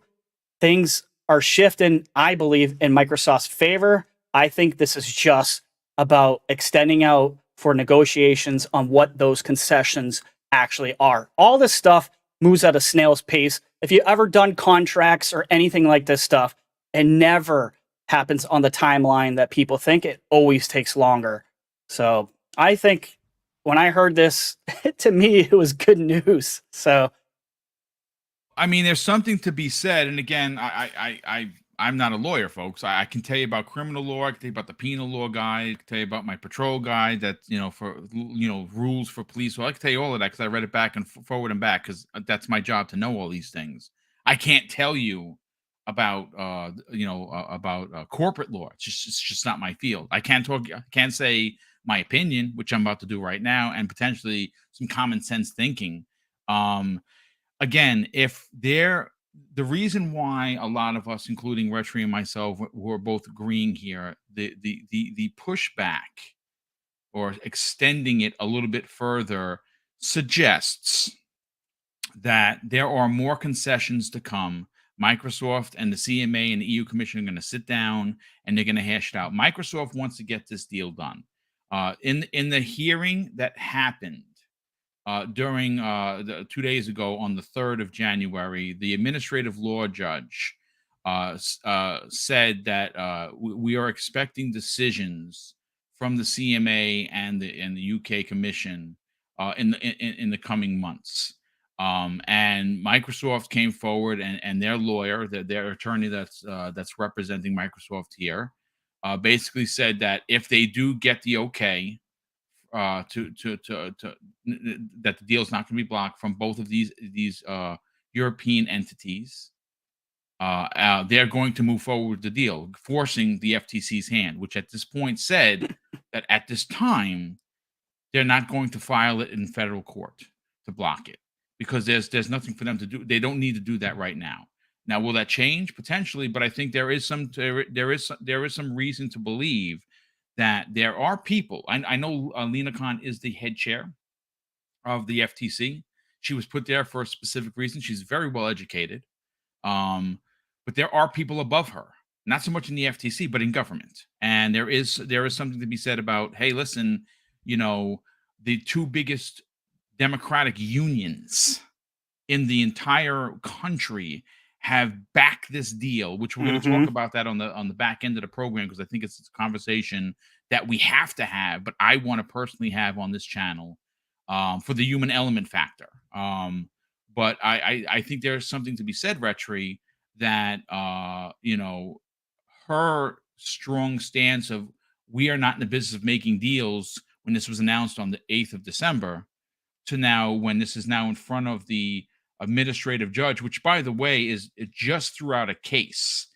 Things are shifting, I believe, in Microsoft's favor. I think this is just about extending out for negotiations on what those concessions actually are. All this stuff moves at a snail's pace. If you ever done contracts or anything like this stuff, it never happens on the timeline that people think. It always takes longer. So I think when I heard this, to me, it was good news. So, I mean, there's something to be said. And again, I'm not a lawyer, folks. I can tell you about criminal law. I can tell you about the penal law guy. I can tell you about my patrol guide that, for, rules for police. Well, I can tell you all of that because I read it back and forward and back because that's my job to know all these things. I can't tell you about, about corporate law. It's just not my field. I can't say my opinion, which I'm about to do right now, and potentially some common sense thinking. Again, the reason why a lot of us, including Retri and myself, were both agreeing here, the pushback or extending it a little bit further suggests that there are more concessions to come. Microsoft and the CMA and the EU Commission are going to sit down and they're going to hash it out. Microsoft wants to get this deal done. In the hearing that happened during 2 days ago on the 3rd of January, the administrative law judge said that we are expecting decisions from the CMA and the UK Commission in the coming months. And Microsoft came forward and their lawyer, their attorney that's representing Microsoft here, basically said that if they do get the okay that the deal is not going to be blocked from both of these European entities, they're going to move forward with the deal, forcing the FTC's hand, which at this point said that at this time they're not going to file it in federal court to block it because there's nothing for them to do. They don't need to do that right now. Now, will that change? Potentially, but I think there is some reason to believe that there are people. I know Lena Khan is the head chair of the FTC. She was put there for a specific reason. She's very well educated. But there are people above her, not so much in the FTC, but in government. And there is something to be said about, hey, listen, the two biggest Democratic unions in the entire country have backed this deal, which we're going to talk about that on the back end of the program, because I think it's a conversation that we have to have, but I want to personally have on this channel for the human element factor. But I think there's something to be said, Retri, that her strong stance of we are not in the business of making deals when this was announced on the 8th of December to now when this is now in front of the administrative judge, which, by the way, it just threw out a case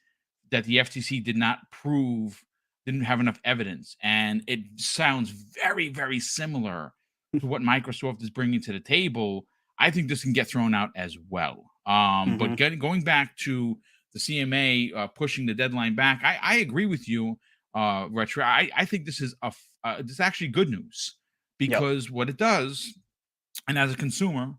that the FTC didn't have enough evidence. And it sounds very, very similar to what Microsoft is bringing to the table. I think this can get thrown out as well. But going back to the CMA pushing the deadline back, I agree with you, Retro. I think this is this is actually good news because what it does, and as a consumer,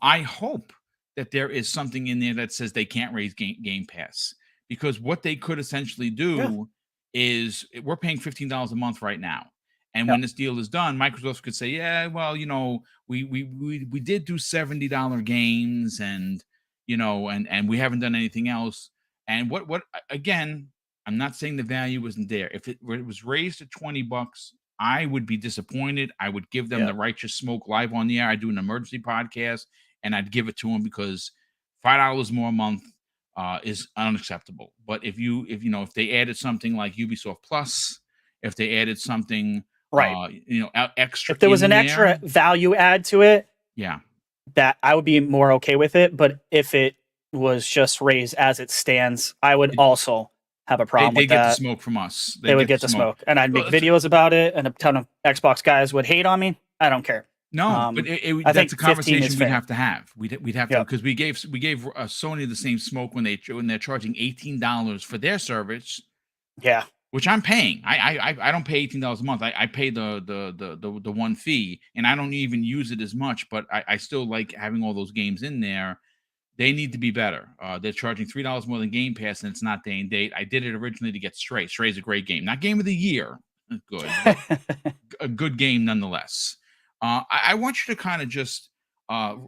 I hope that there is something in there that says they can't raise Game Pass, because what they could essentially do is we're paying $15 a month right now. And when this deal is done, Microsoft could say, yeah, well, we did do $70 games and we haven't done anything else. And what again, I'm not saying the value wasn't there. If it was raised to $20, I would be disappointed. I would give them the righteous smoke live on the air. I'd do an emergency podcast and I'd give it to them, because $5 more a month is unacceptable. But if they added something like Ubisoft Plus, if they added something extra, if there was an extra value add to it, that I would be more okay with it. But if it was just raised as it stands, I would also have a problem with that. They get the smoke from us. They would get the smoke. And I'd make videos about it, and a ton of Xbox guys would hate on me. I don't care. No, but that's a conversation we'd have to have. We'd have to, because we gave Sony the same smoke when they're charging $18 for their service. Yeah, which I'm paying. I don't pay $18 a month. I pay the one fee, and I don't even use it as much. But I still like having all those games in there. They need to be better. They're charging $3 more than Game Pass, and it's not day and date. I did it originally to get Stray. Stray's a great game, not game of the year. Good, a good game nonetheless. I want you to kind of just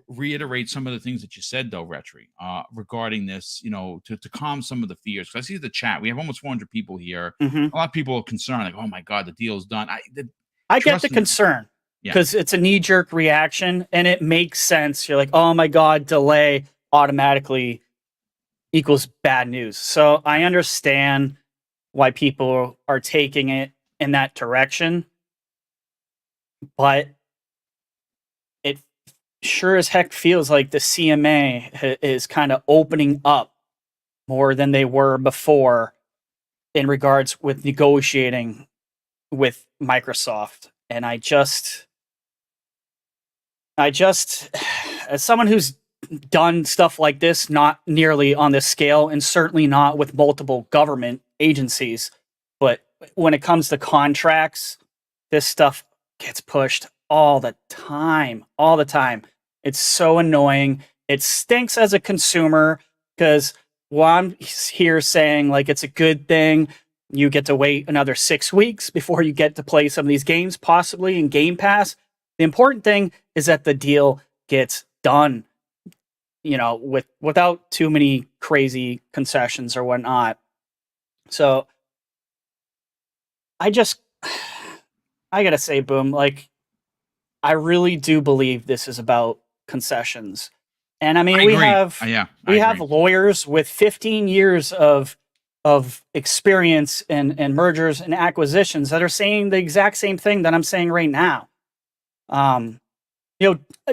reiterate some of the things that you said, though, Retri, regarding this, to calm some of the fears. Because I see the chat. We have almost 400 people here. A lot of people are concerned, like, oh, my God, the deal's done. I get the concern because it's a knee-jerk reaction, and it makes sense. You're like, oh, my God, delay automatically equals bad news. So I understand why people are taking it in that direction. But it sure as heck feels like the CMA is kind of opening up more than they were before in regards with negotiating with Microsoft. And I just, as someone who's done stuff like this, not nearly on this scale, and certainly not with multiple government agencies, but when it comes to contracts, this stuff gets pushed all the time. It's so annoying. It stinks as a consumer, because while I'm here saying like it's a good thing, you get to wait another 6 weeks before you get to play some of these games, possibly in Game Pass. The important thing is that the deal gets done, without too many crazy concessions or whatnot. So I gotta say, Boom, like, I really do believe this is about concessions. And I mean, we have lawyers with 15 years of experience in mergers and acquisitions that are saying the exact same thing that I'm saying right now.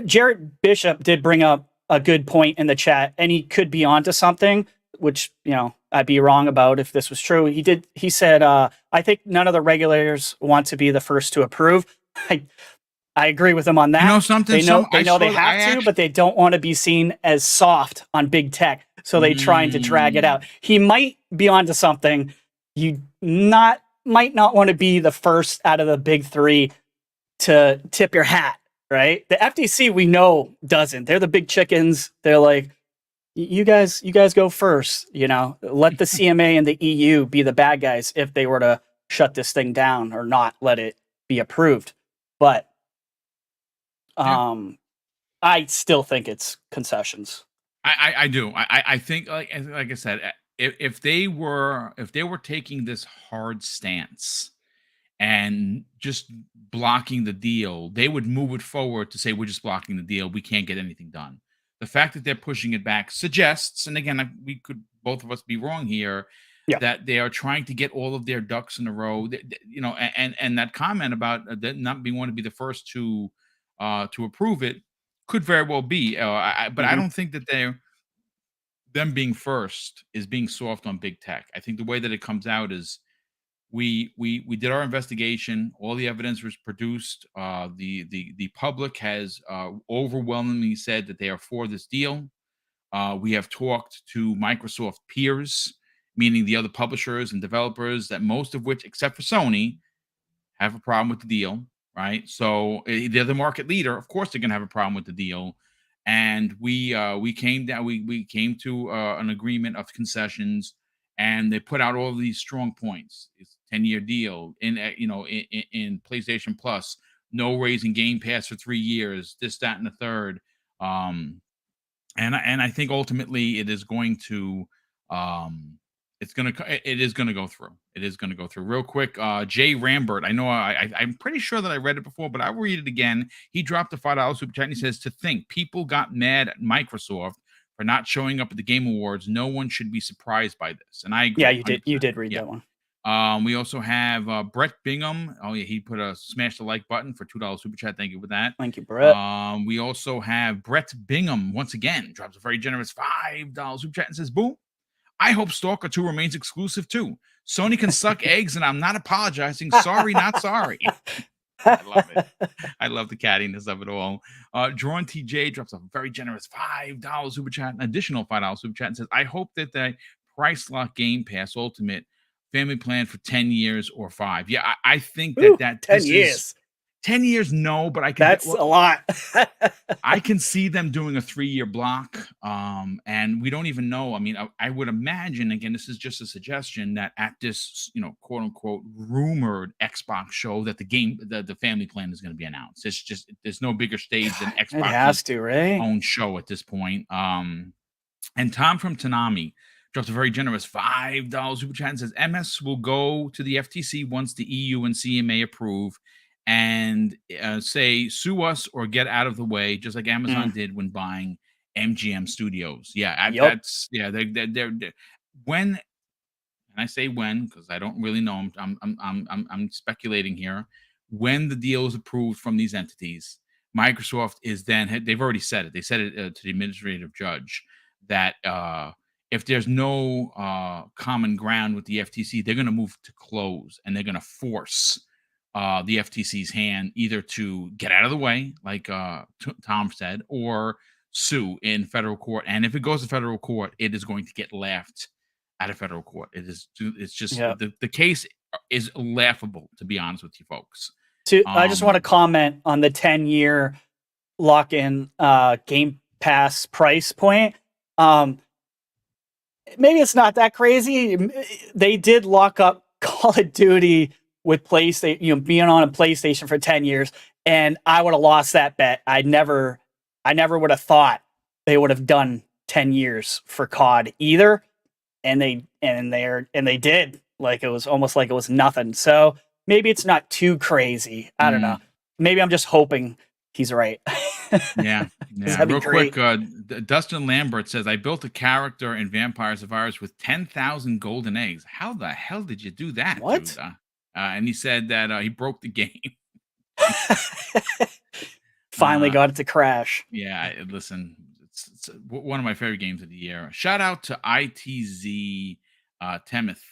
Jarrett Bishop did bring up a good point in the chat, and he could be onto something, which, I'd be wrong about if this was true. He said, I think none of the regulators want to be the first to approve. I agree with them on that. You know something? They know they have to, but they don't want to be seen as soft on big tech, so they trying to drag it out. He might be onto something. You might not want to be the first out of the big three to tip your hat, right? The FTC we know doesn't. They're the big chickens. They're like, you guys go first. You know, let the CMA and the EU be the bad guys if they were to shut this thing down or not let it be approved. But I still think it's concessions. I do. I think like I said, if they were taking this hard stance and just blocking the deal, they would move it forward to say we're just blocking the deal. We can't get anything done. The fact that they're pushing it back suggests, and again, we could both of us be wrong here, that they are trying to get all of their ducks in a row. You know, and that comment about not being want to be the first to approve it could very well be. But I don't think that them being first is being soft on big tech. I think the way that it comes out is we did our investigation. All the evidence was produced. The public has overwhelmingly said that they are for this deal. We have talked to Microsoft peers, meaning the other publishers and developers, that most of which, except for Sony, have a problem with the deal. Right, so they're the market leader. Of course, they're going to have a problem with the deal. And we came down. We came to an agreement of concessions, and they put out all of these strong points. It's a 10-year deal in in PlayStation Plus, no raising Game Pass for 3 years, this, that, and the third. And I think ultimately it is going to it is going to go through. It is going to go through. Real quick, Jay Rambert. I know I'm pretty sure that I read it before, but I'll read it again. He dropped a $5 super chat and he says, to think people got mad at Microsoft for not showing up at the Game Awards. No one should be surprised by this. And I agree. Yeah, you did read that one. We also have Brett Bingham. Oh yeah, he put a smash the like button for $2 super chat. Thank you for that. Thank you, Brett. We also have Brett Bingham once again drops a very generous $5 super chat and says, boom. I hope Stalker 2 remains exclusive too. Sony can suck eggs, and I'm not apologizing. Sorry, not sorry. I love it. I love the cattiness of it all. Drawn TJ drops a very generous $5 super chat, an additional $5 super chat, and says, I hope that the price lock Game Pass Ultimate family plan for 10 years or 5. Yeah, I think that 10 years. 10 years, no, but I can. That's a lot. I can see them doing a 3-year block, and we don't even know. I mean, I would imagine, again, this is just a suggestion, that at this, quote unquote, rumored Xbox show, that the family plan is going to be announced. It's just, there's no bigger stage than Xbox. It has to, right? Own show at this point. And Tom from Tanami drops a very generous $5 super chat and says, MS will go to the FTC once the EU and CMA approve, and say sue us or get out of the way, just like Amazon did when buying MGM Studios. Yeah, that's they're when, and I say when because I don't really know. I'm speculating here. When the deal is approved from these entities, Microsoft is then, they've already said it. They said it to the administrative judge that if there's no common ground with the FTC, they're going to move to close, and they're going to force the FTC's hand either to get out of the way, like Tom said, or sue in federal court. And if it goes to federal court, it is going to get laughed at a federal court. It's just the case is laughable, to be honest with you folks. I just want to comment on the 10-year lock-in Game Pass price point. Maybe it's not that crazy. They did lock up Call of Duty with PlayStation, being on a PlayStation for 10 years, and I would have lost that bet. I never would have thought they would have done 10 years for COD either, and they did. Like, it was almost like it was nothing. So maybe it's not too crazy. I don't know. Maybe I'm just hoping he's right. Yeah. Real quick, Dustin Lambert says, I built a character in Vampire Survivors with 10,000 golden eggs. How the hell did you do that? What? Dude? And he said that he broke the game. Finally got it to crash. Yeah, listen, it's one of my favorite games of the year. Shout out to ITZ Temeth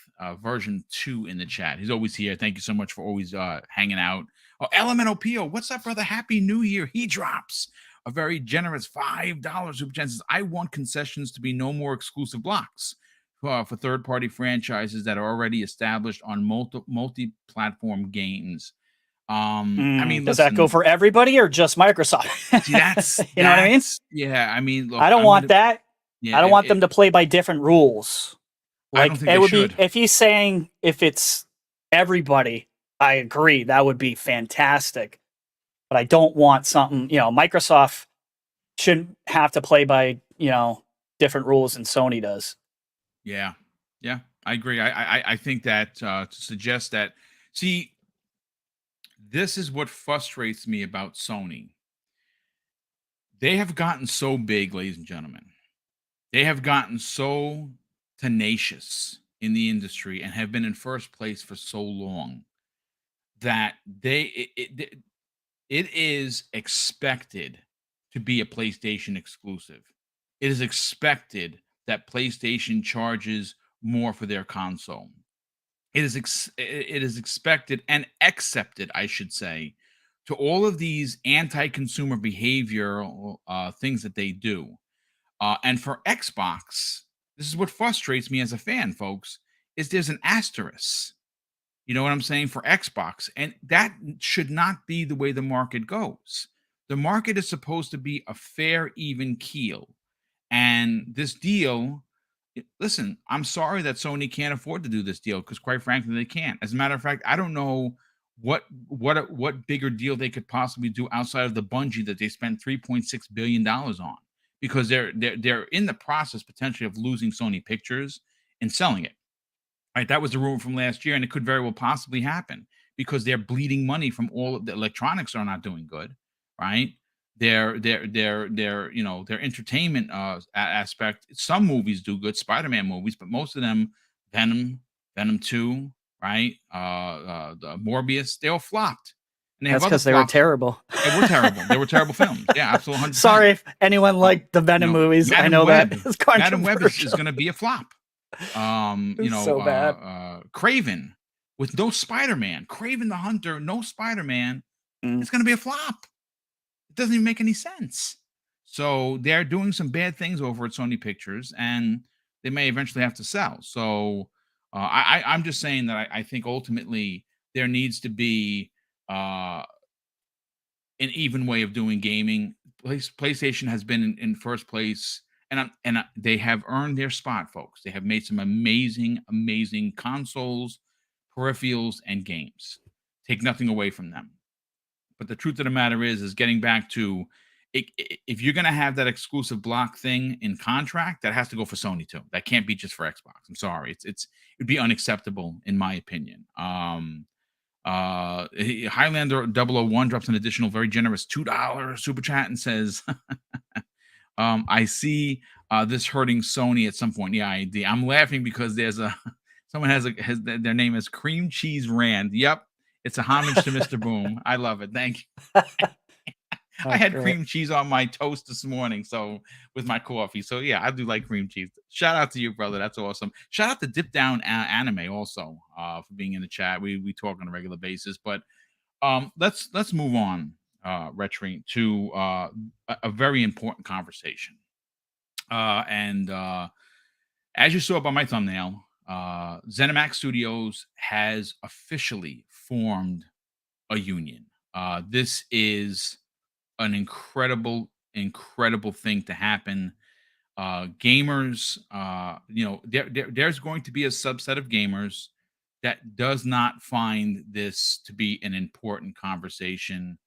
version 2 in the chat. He's always here. Thank you so much for always hanging out. Oh, Elemental Pio, what's up, brother? Happy New Year. He drops a very generous $5 super chat. Says, I want concessions to be no more exclusive blocks for third-party franchises that are already established on multi-platform games. I mean, does that go for everybody or just Microsoft? See, that's you know what I mean? Yeah, I mean, look, I don't want that. Yeah, I don't want them to play by different rules. I Like don't think it they would should. be if he's saying if it's everybody, I agree. That would be fantastic. But I don't want something, Microsoft shouldn't have to play by, different rules than Sony does. Yeah, I agree. I think that to suggest that, see, this is what frustrates me about Sony. They have gotten so big, ladies and gentlemen. They have gotten so tenacious in the industry and have been in first place for so long that it is expected to be a PlayStation exclusive. It is expected that PlayStation charges more for their console. It is expected and accepted, I should say, to all of these anti-consumer behavior things that they do. And for Xbox, this is what frustrates me as a fan, folks, is there's an asterisk. You know what I'm saying? For Xbox. And that should not be the way the market goes. The market is supposed to be a fair, even keel. And this deal, listen, I'm sorry that Sony can't afford to do this deal because, quite frankly, they can't. As a matter of fact, I don't know what bigger deal they could possibly do outside of the Bungie that they spent $3.6 billion on, because they're in the process potentially of losing Sony Pictures and selling it. Right, that was the rumor from last year, and it could very well possibly happen because they're bleeding money from all of the electronics are not doing good, right? Their entertainment aspect. Some movies do good, Spider-Man movies, but most of them, Venom 2, right? The Morbius, they all flopped. And that's because they were terrible. They were terrible. They were terrible films. Yeah, absolutely. 100%. Sorry if anyone liked the Venom movies. I know that is controversial. Madam Web is going to be a flop. So bad. Craven with no Spider-Man, Craven the Hunter, no Spider-Man. It's going to be a flop. It doesn't even make any sense. So they're doing some bad things over at Sony Pictures, and they may eventually have to sell. So I'm just saying that I think ultimately there needs to be an even way of doing gaming. PlayStation has been in first place. And they have earned their spot, folks. They have made some amazing, amazing consoles, peripherals, and games. Take nothing away from them. But the truth of the matter is getting back to, if you're going to have that exclusive block thing in contract, that has to go for Sony too. That can't be just for Xbox. I'm sorry. It'd be unacceptable in my opinion. Highlander 001 drops an additional very generous $2 super chat and says, I see this hurting Sony at some point. Yeah, I'm laughing because there's someone has their name is Cream Cheese Rand. Yep, it's a homage to Mr. Boom. I love it. Thank you. I had cream cheese on my toast this morning, so with my coffee. So yeah, I do like cream cheese. Shout out to you, brother. That's awesome. Shout out to Dip Down Anime also for being in the chat. We talk on a regular basis, but let's move on. Retreat to a very important conversation. And as you saw by my thumbnail, ZeniMax Studios has officially formed a union. This is an incredible thing to happen. Gamers, there's going to be a subset of gamers that does not find this to be an important conversation.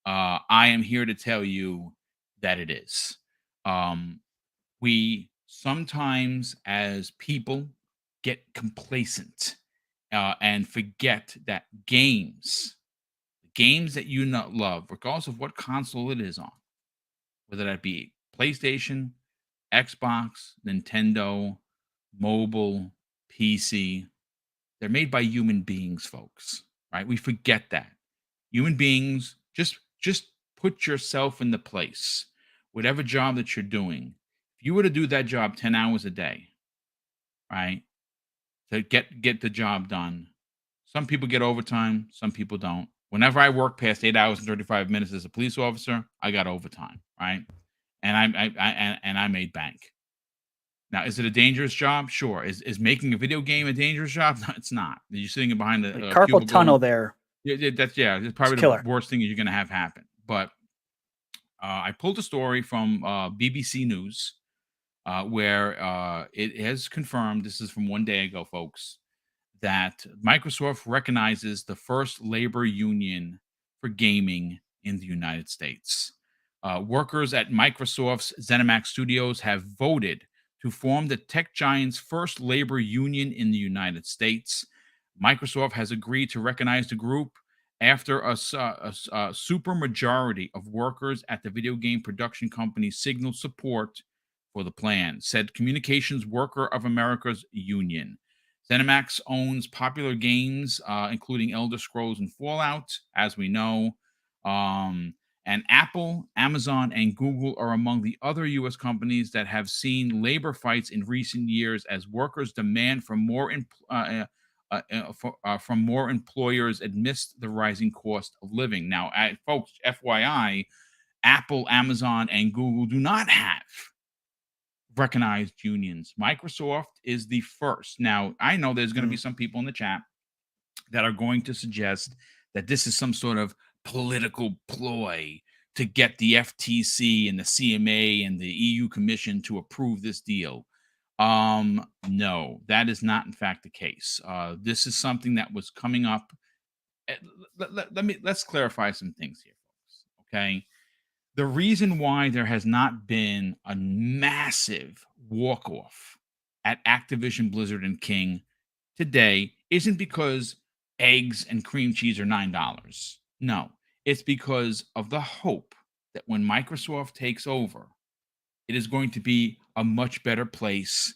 I am here to tell you that it is. We sometimes, as people, get complacent and forget that games that you not love, regardless of what console it is on, whether that be PlayStation, Xbox, Nintendo, mobile, PC, they're made by human beings, folks. Right? We forget that. Human beings, just put yourself in the place. Whatever job that you're doing, if you were to do that job 10 hours a day, right? to get the job done. Some people get overtime, some people don't. Whenever I work past 8 hours and 35 minutes as a police officer, I got overtime, right? And I made bank. Now, is it a dangerous job? Sure. Is making a video game a dangerous job? No, it's not. You're sitting behind Like a carpal cubicle. tunnel there. That's it's probably the killer. worst thing you're going to have happen. But I pulled a story from BBC News where it has confirmed, this is from one day ago, folks, that Microsoft recognizes the first labor union for gaming in the United States. Workers at Microsoft's ZeniMax Studios have voted to form the tech giant's first labor union in the United States. Microsoft has agreed to recognize the group after a supermajority of workers at the video game production company signaled support for the plan, said Communications Worker of America's union. ZeniMax owns popular games, including Elder Scrolls and Fallout, as we know. And Apple, Amazon, and Google are among the other U.S. companies that have seen labor fights in recent years as workers demand from more employers amidst the rising cost of living. Now, folks, FYI, Apple, Amazon, and Google do not have recognized unions. Microsoft is the first. Now, I know there's going to be some people in the chat that are going to suggest that this is some sort of political ploy to get the FTC and the CMA and the EU Commission to approve this deal. No, that is not in fact the case. This is something that was coming up. Let's clarify some things here, folks. Okay. The reason why there has not been a massive walk-off at Activision, Blizzard, and King today isn't because eggs and cream cheese are $9. No, it's because of the hope that when Microsoft takes over, it is going to be a much better place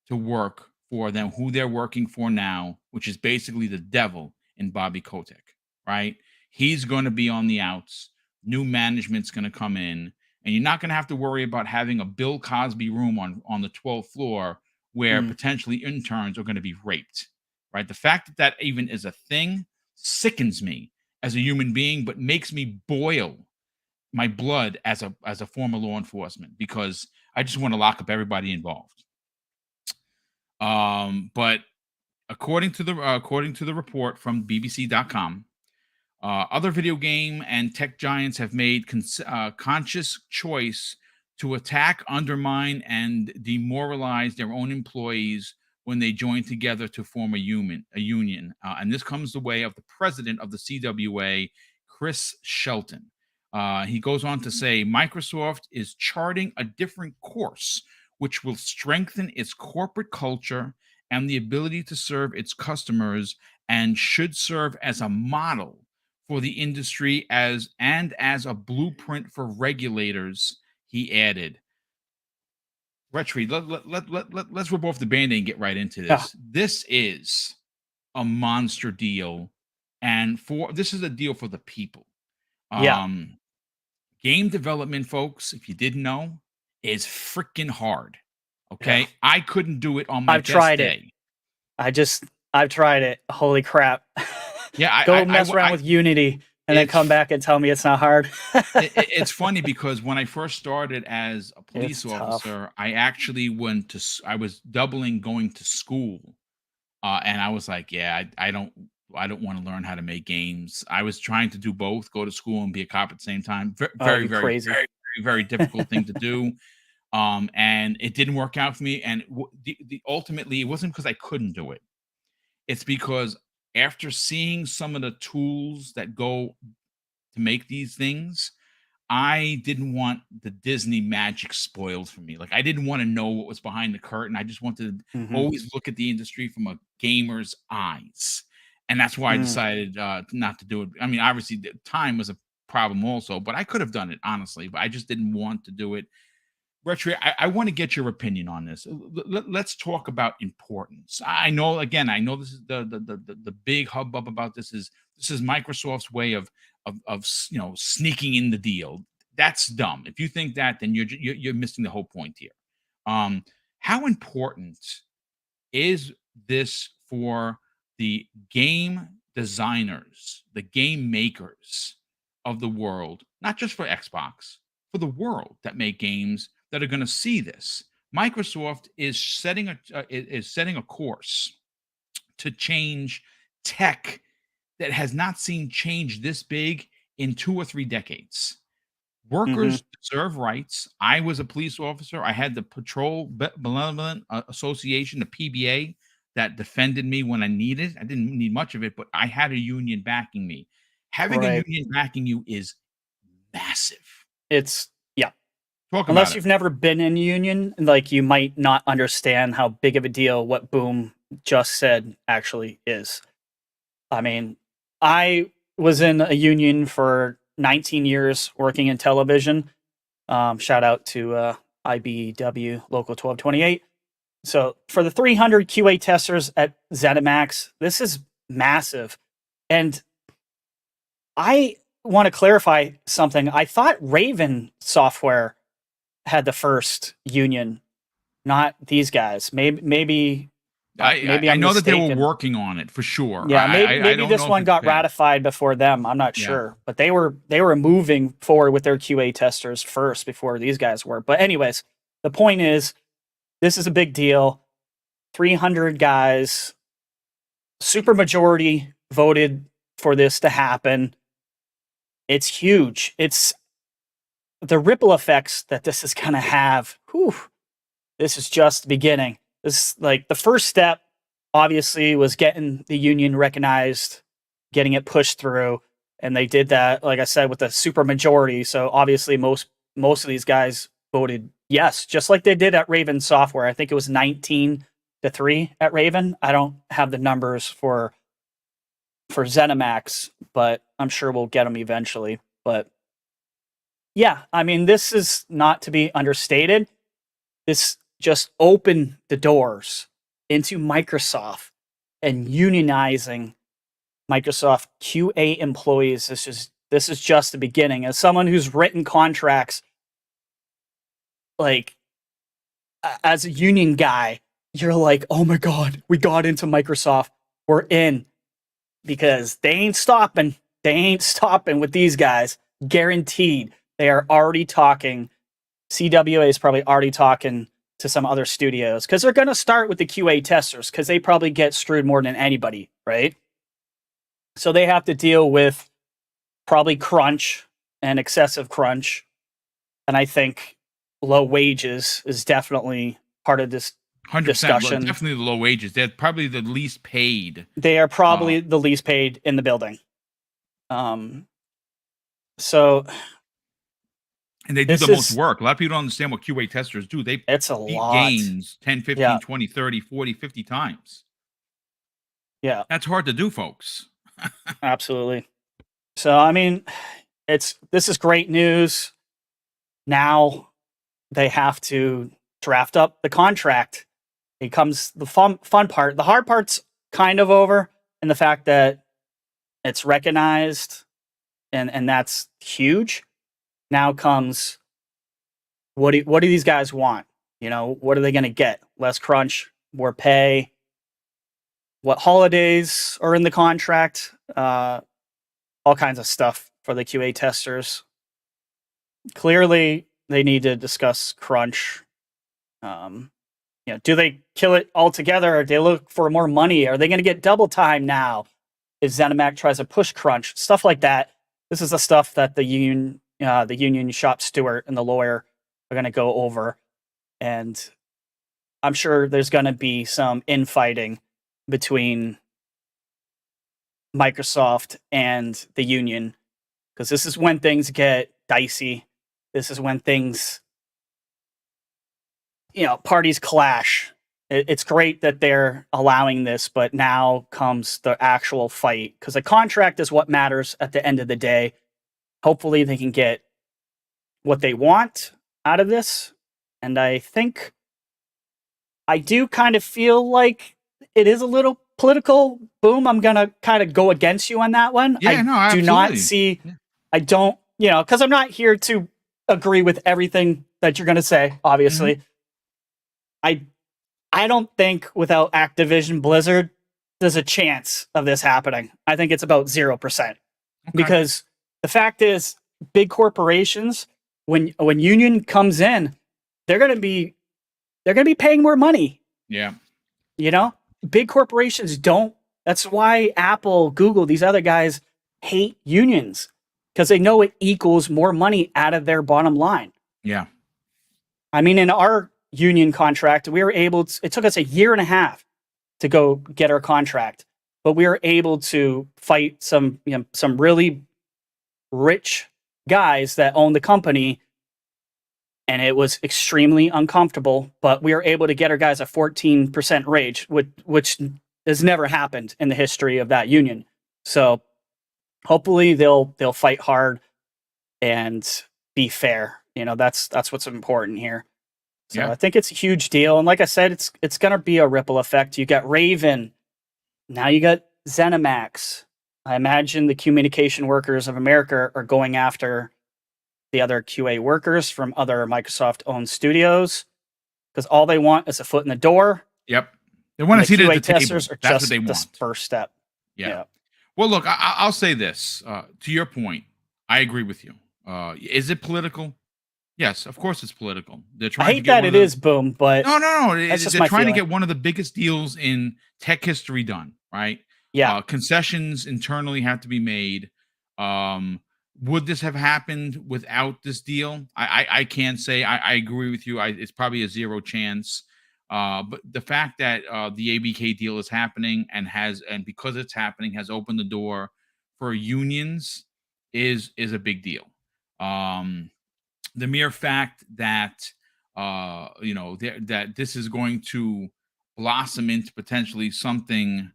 to work for them, who they're working for now, which is basically the devil in Bobby Kotick, right? He's going to be on the outs. New management's going to come in, and you're not going to have to worry about having a Bill Cosby room on the 12th floor where potentially interns are going to be raped, right? The fact that that even is a thing sickens me as a human being, but makes me boil my blood as a former law enforcement, because I just want to lock up everybody involved. But according to the report from BBC.com, other video game and tech giants have made conscious choice to attack, undermine, and demoralize their own employees when they join together to form a union. And this comes the way of the president of the CWA, Chris Shelton. He goes on to say, Microsoft is charting a different course, which will strengthen its corporate culture and the ability to serve its customers, and should serve as a model for the industry as a blueprint for regulators, he added. Retri, let's rip off the Band-Aid and get right into this. Yeah. This is a monster deal, and this is a deal for the people. Game development, folks, if you didn't know, is freaking hard. Okay, yeah. I couldn't do it on my best day. I've tried it. Holy crap! Yeah, go mess around with Unity and then come back and tell me it's not hard. It's funny because when I first started as a police officer, I actually I was doubling going to school, and I was like, yeah, I don't want to learn how to make games. I was trying to do both, go to school and be a cop at the same time. Very crazy. Very, very, very difficult thing to do. And it didn't work out for me. And ultimately, it wasn't because I couldn't do it. It's because after seeing some of the tools that go to make these things, I didn't want the Disney magic spoiled for me. Like, I didn't want to know what was behind the curtain. I just wanted to always look at the industry from a gamer's eyes. And that's why I decided not to do it. I mean, obviously, the time was a problem also, but I could have done it, honestly. But I just didn't want to do it. Retri, I want to get your opinion on this. Let's talk about importance. I know this is the big hubbub about this is Microsoft's way of sneaking in the deal. That's dumb. If you think that, then you're missing the whole point here. How important is this for the game designers, the game makers of the world, not just for Xbox, for the world that make games that are going to see this. Microsoft is setting a course to change tech that has not seen change this big in 2 or 3 decades. Workers deserve rights. I was a police officer. I had the Patrol Benevolent Association, the PBA, that defended me when I needed. I didn't need much of it, but I had a union backing me. Having a union backing you is massive. It's Talk unless about you've never been in a union, like you might not understand how big of a deal what Boom just said actually is. I mean, I was in a union for 19 years working in television. Shout out to IBW Local 1228. So for the 300 QA testers at ZeniMax, this is massive. And I want to clarify something. I thought Raven Software had the first union, not these guys. Maybe I know mistaken. that they were working on it for sure. Yeah, maybe this one got ratified before them. I'm not sure, but they were moving forward with their QA testers first before these guys were. But anyways, the point is, this is a big deal. 300 guys, super majority voted for this to happen. It's huge. It's the ripple effects that this is going to have. Whew, this is just the beginning. This, like, the first step, obviously, was getting the union recognized, getting it pushed through, and they did that, like I said, with a super majority. So obviously, most of these guys voted yes, just like they did at Raven Software. I think it was 19-3 at Raven. I don't have the numbers for ZeniMax, but I'm sure we'll get them eventually. But yeah, I mean, this is not to be understated. This just opened the doors into Microsoft and unionizing Microsoft QA employees. This is just the beginning. As someone who's written contracts, like, as a union guy, you're like, oh my God, we got into Microsoft. We're in. Because they ain't stopping. They ain't stopping with these guys. Guaranteed. They are already talking. CWA is probably already talking to some other studios because they're going to start with the QA testers because they probably get screwed more than anybody, right? So they have to deal with probably crunch and excessive crunch. And I think low wages is definitely part of this 100%, discussion. Definitely the low wages. They're probably the least paid. They are probably the least paid in the building. So, and they do the most work. A lot of people don't understand what QA testers do. They beat games 10, 15, 20, 30, 40, 50 times. Yeah. That's hard to do, folks. Absolutely. So, I mean, this is great news. Now they have to draft up the contract. It comes the fun part. The hard part's kind of over, and the fact that it's recognized, and that's huge. Now comes, what do these guys want? You know, what are they going to get? Less crunch, more pay. What holidays are in the contract? All kinds of stuff for the QA testers. Clearly, they need to discuss crunch. Do they kill it altogether? Or do they look for more money? Are they going to get double time now if ZeniMax tries to push crunch? Stuff like that. This is the stuff that the union shop steward and the lawyer are going to go over. And I'm sure there's going to be some infighting between Microsoft and the union, because this is when things get dicey. This is when things, parties clash. It's great that they're allowing this, but now comes the actual fight, because the contract is what matters at the end of the day. Hopefully they can get what they want out of this. And I do kind of feel like it is a little political. Boom, I'm going to kind of go against you on that one. I do not see, I don't, because I'm not here to agree with everything that you're going to say, obviously. I don't think without Activision Blizzard, there's a chance of this happening. I think it's about 0%. Because the fact is, big corporations, when union comes in, they're gonna be paying more money. Yeah. You know? Big corporations don't. That's why Apple, Google, these other guys hate unions. Because they know it equals more money out of their bottom line. Yeah. I mean, in our union contract, we were able to, it took us a year and a half to go get our contract, but we were able to fight some really rich guys that own the company, and it was extremely uncomfortable, but we were able to get our guys a 14% raise, which has never happened in the history of that union. So hopefully they'll fight hard and be fair. That's what's important here. So yeah. I think it's a huge deal. And like I said, it's going to be a ripple effect. You got Raven. Now you got ZeniMax. I imagine the Communication Workers of America are going after the other QA workers from other Microsoft-owned studios because all they want is a foot in the door. Yep. They want to see QA the testers table. Are That's just what they want. The first step. Yeah. Well, look, I'll say this. To your point, I agree with you. Is it political? Yes, of course it's political. They're trying. I hate that it is, Boom, but no. That's just they're trying feeling. to get one of the biggest deals in tech history done. Right? Yeah. Concessions internally have to be made. Would this have happened without this deal? I can't say. I agree with you. It's probably a 0 chance. But the fact that the ABK deal is happening and because it's happening has opened the door for unions is a big deal. The mere fact that that this is going to blossom into potentially something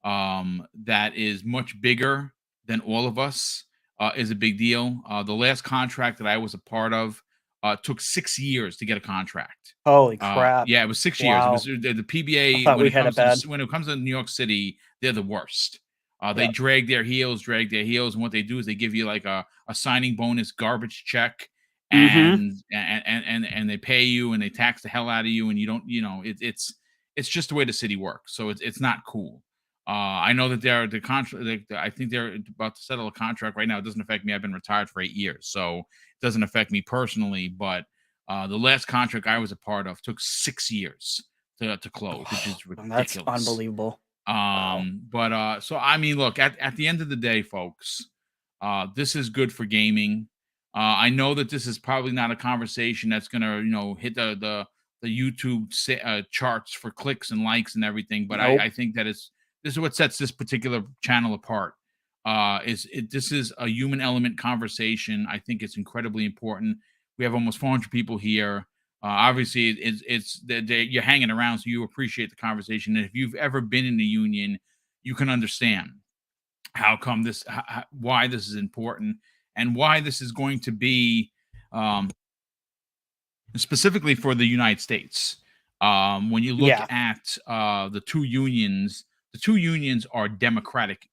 that is much bigger than all of us is a big deal. The last contract that I was a part of took 6 years to get a contract. Holy crap! Yeah, it was 6 Wow. years. It was the PBA. When it comes to New York City, they're the worst. They drag their heels, and what they do is they give you like a signing bonus garbage check, and they pay you and they tax the hell out of you, and you don't. It's just the way the city works. So it's not cool. I know that they're the contract. I think they're about to settle a contract right now. It doesn't affect me. I've been retired for 8 years, so it doesn't affect me personally. But the last contract I was a part of took 6 years to close, which is ridiculous. That's unbelievable. But so I mean, look, at the end of the day, folks, this is good for gaming. I know that this is probably not a conversation that's gonna hit the YouTube charts for clicks and likes and everything, but I think that this is what sets this particular channel apart. This is a human element conversation. I think it's incredibly important. We have almost 400 people here. Obviously, you're hanging around, so you appreciate the conversation. And if you've ever been in the union, you can understand why this is important and why this is going to be specifically for the United States. When you look at the two unions are democratic,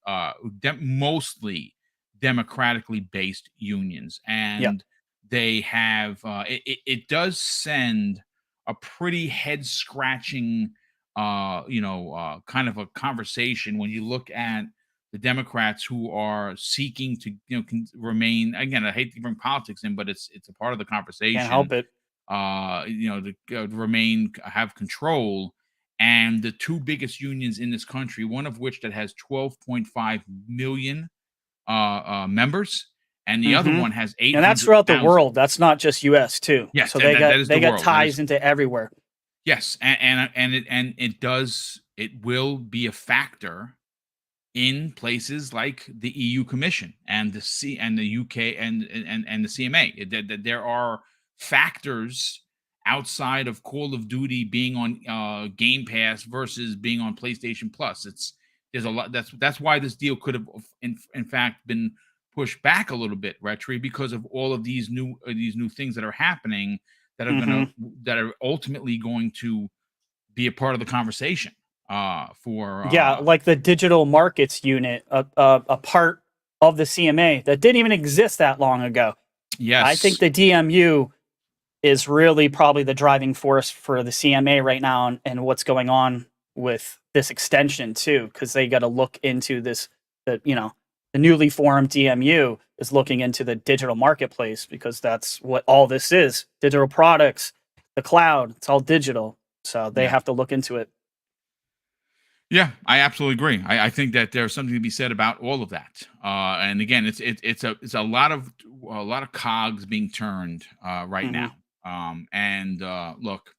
mostly democratically based unions, and they have it does send a pretty head scratching kind of a conversation when you look at the Democrats who are seeking to remain. Again, I hate to bring politics in, but it's a part of the conversation. Can't help it. To have control, and the two biggest unions in this country, one of which that has 12.5 million members, and the other one has 800,000. And that's throughout the world. That's not just U.S. too. Yes, so they got ties into everywhere. Yes, and it will be a factor in places like the EU Commission and the UK and the CMA. There are factors outside of Call of Duty being on Game Pass versus being on PlayStation Plus. There's a lot. That's why this deal could have in fact been pushed back a little bit, Retri, because of all of these new things that are happening that are that are ultimately going to be a part of the conversation like the digital markets unit, a part of the CMA that didn't even exist that long ago. Yes, I think the DMU is really probably the driving force for the CMA right now, and what's going on with this extension too, because they got to look into this. The newly formed DMU is looking into the digital marketplace, because that's what all this is: digital products, the cloud. It's all digital, so they have to look into it. Yeah, I absolutely agree. I think that there's something to be said about all of that. And again, it's a lot of cogs being turned right now. Look,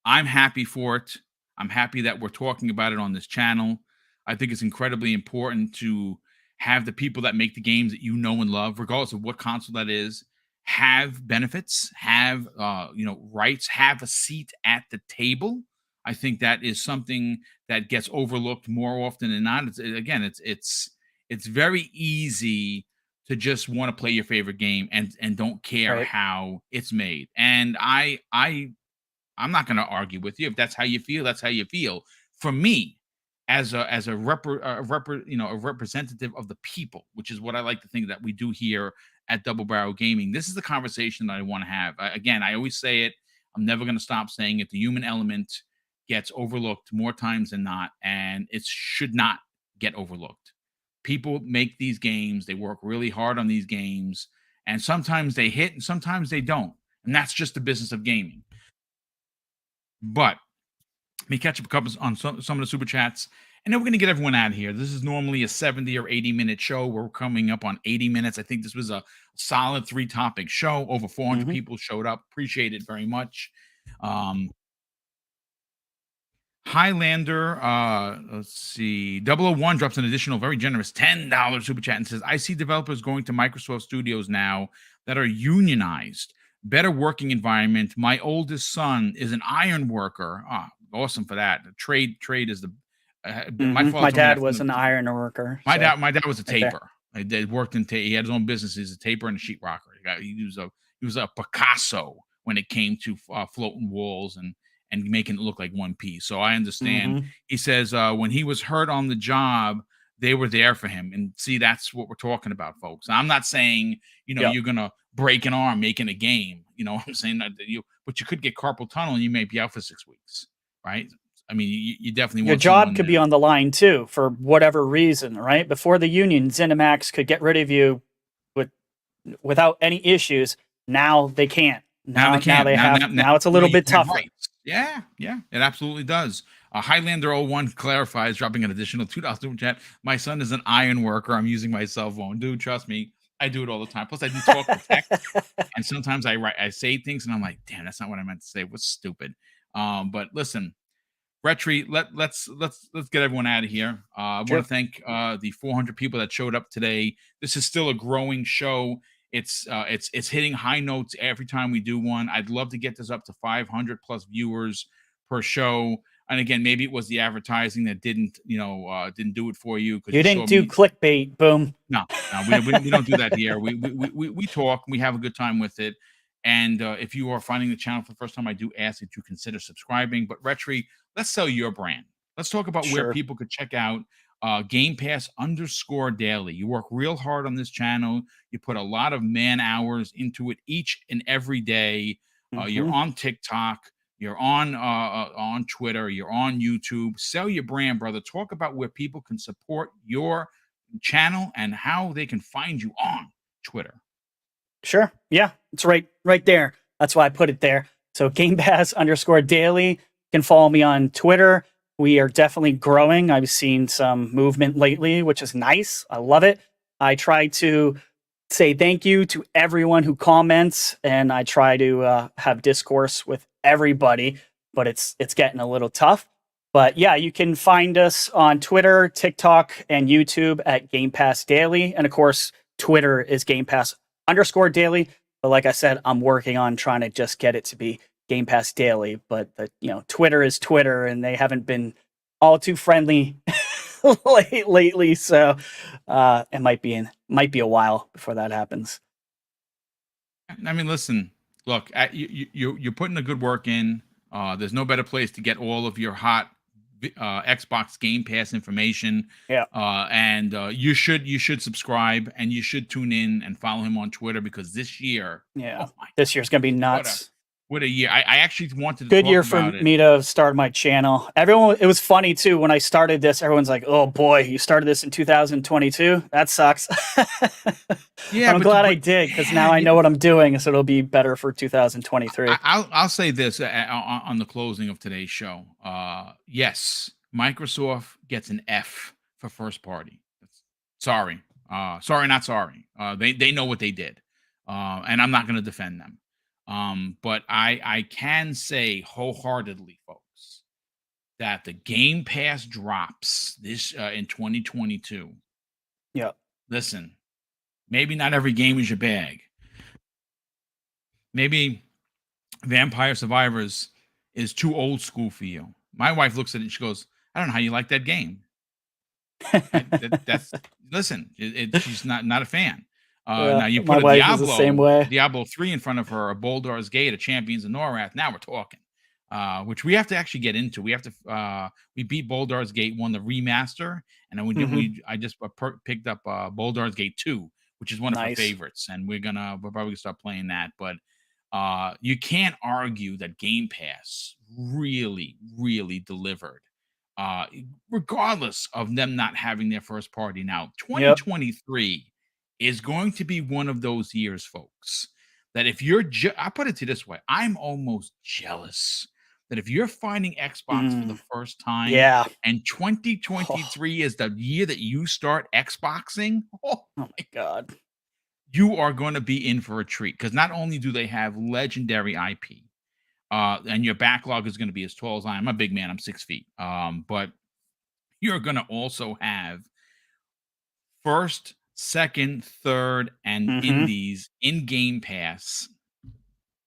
I'm happy for it. I'm happy that we're talking about it on this channel. I think it's incredibly important to have the people that make the games that you know and love, regardless of what console that is, have benefits, have rights, have a seat at the table. I think that is something that gets overlooked more often than not. It's very easy to just want to play your favorite game and don't care how it's made. And I'm not going to argue with you. If that's how you feel, that's how you feel. For me, as a representative of the people, which is what I like to think that we do here at Double Barrel Gaming, this is the conversation that I want to have. Again, I always say it. I'm never going to stop saying it. The human element gets overlooked more times than not, and it should not get overlooked. People make these games. They work really hard on these games, and sometimes they hit and sometimes they don't. And that's just the business of gaming. But let me catch up a couple on some of the super chats, and then we're going to get everyone out of here. This is normally a 70 or 80-minute show. We're coming up on 80 minutes. I think this was a solid 3-topic show. Over 400 people showed up. Appreciate it very much. Highlander, let's see, 001 drops an additional very generous $10 super chat and says, I see developers going to Microsoft Studios now that are unionized. Better working environment. My oldest son is an iron worker. Awesome for that. Trade is the my dad was an iron worker. My dad was a taper. He worked in he had his own business. He's a taper and a sheetrocker. He was a Picasso when it came to floating walls and making it look like one piece. So I understand. He says when he was hurt on the job, they were there for him. And see, that's what we're talking about, folks. I'm not saying, you're going to break an arm making a game. You know what I'm saying? But you could get carpal tunnel and you may be out for 6 weeks, right? I mean, you definitely your job could be on the line too, for whatever reason, right? Before the union, ZeniMax could get rid of you without any issues. Now they can't. Now it's a little bit tougher. Right. Yeah, it absolutely does. Highlander 01 clarifies, dropping an additional $2 super chat. My son is an iron worker. I'm using my cell phone. Dude, trust me, I do it all the time. Plus, I do talk to text, and sometimes I say things, and I'm like, damn, that's not what I meant to say. What's stupid? But listen, Retri, let's get everyone out of here. I want to thank the 400 people that showed up today. This is still a growing show. It's hitting high notes every time we do one. I'd love to get this up to 500 plus viewers per show. And again, maybe it was the advertising that didn't do it for you. You didn't do clickbait, boom. No, we don't do that here. We talk. We have a good time with it. And if you are finding the channel for the first time, I do ask that you consider subscribing. But Retri, let's sell your brand. Let's talk about where people could check out Game Pass _daily. You work real hard on this channel. You put a lot of man hours into it each and every day. You're on TikTok. You're on Twitter. You're on YouTube. Sell your brand, brother. Talk about where people can support your channel and how they can find you on Twitter. Sure. Yeah, it's right there. That's why I put it there. So Game Pass _daily. You can follow me on Twitter. We are definitely growing. I've seen some movement lately, which is nice. I love it. I try to say thank you to everyone who comments, and I try to have discourse with everybody, but it's getting a little tough. But yeah, you can find us on Twitter, TikTok, and YouTube at Game Pass Daily. And of course, Twitter is Game Pass _daily. But like I said, I'm working on trying to just get it to be Game Pass Daily. But Twitter is Twitter, and they haven't been all too friendly lately. So it might be a while before that happens. I mean, listen, look, you're putting a good work in. There's no better place to get all of your hot Xbox Game Pass information. Yeah. And you should subscribe, and you should tune in and follow him on Twitter, because this year, this year's gonna be nuts. What a year. I actually wanted to good talk year about for me to start my channel. Everyone, it was funny too when I started this. Everyone's like, "Oh boy, you started this in 2022. That sucks." Yeah, I'm glad I did, because now I know what I'm doing, so it'll be better for 2023. I'll say this on the closing of today's show. Yes, Microsoft gets an F for first party. Sorry, not sorry. They know what they did, and I'm not going to defend them. But I can say wholeheartedly, folks, that the Game Pass drops this in 2022. Yeah. Listen, maybe not every game is your bag. Maybe Vampire Survivors is too old school for you. My wife looks at it and she goes, "I don't know how you like that game." She's not a fan. Now you put a the same way. Diablo 3 in front of her, a Baldur's Gate, a Champions of Norath. Now we're talking. Which we have to actually get into. We have to. We beat Baldur's Gate 1, the remaster, and then I just picked up Baldur's Gate 2, which is one of our favorites, and we're probably gonna start playing that. But you can't argue that Game Pass really, really delivered, regardless of them not having their first party. Now, 2023 is going to be one of those years, folks, that if you're, I put it to this way, I'm almost jealous that if you're finding Xbox for the first time, and 2023 is the year that you start Xboxing, oh my God, you are going to be in for a treat, because not only do they have legendary IP, and your backlog is going to be as tall as I am. I'm a big man. I'm 6 feet. But you're going to also have first, second, third, and indies in Game Pass.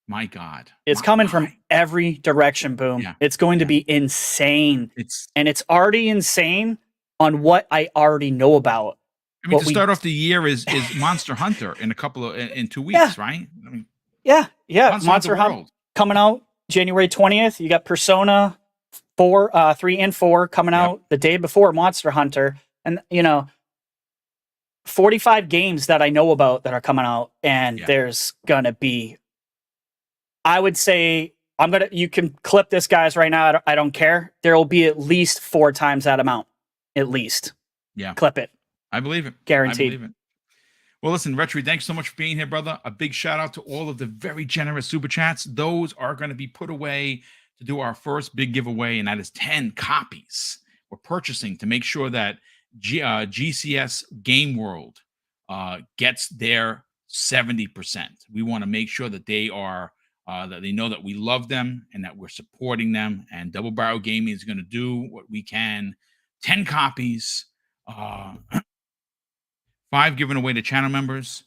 My God. It's coming from every direction, Boom. Yeah. It's going to be insane. And it's already insane on what I already know about. I mean, to start off the year is Monster Hunter in 2 weeks, right? I mean, Monster Hunter coming out January 20th. You got Persona 3 and 4 coming out the day before Monster Hunter. And, 45 games that I know about that are coming out, and there's gonna be, I would say, you can clip this, guys, right now. I don't care. There will be at least 4 times that amount. At least. Yeah. Clip it. I believe it. Guaranteed. I believe it. Well, listen, Retry, thanks so much for being here, brother. A big shout out to all of the very generous super chats. Those are going to be put away to do our first big giveaway, and that is 10 copies we're purchasing to make sure that GCS Game World gets their 70%. We want to make sure that they are that they know that we love them and that we're supporting them. And Double Barrel Gaming is going to do what we can. 10 copies, 5 given away to channel members,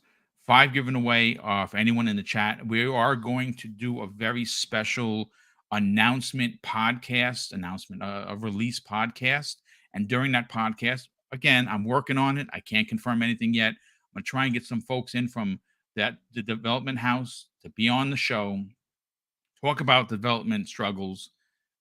5 given away for anyone in the chat. We are going to do a very special announcement, a release podcast. And during that podcast, again, I'm working on it. I can't confirm anything yet. I'm going to try and get some folks in from the development house to be on the show, talk about development struggles,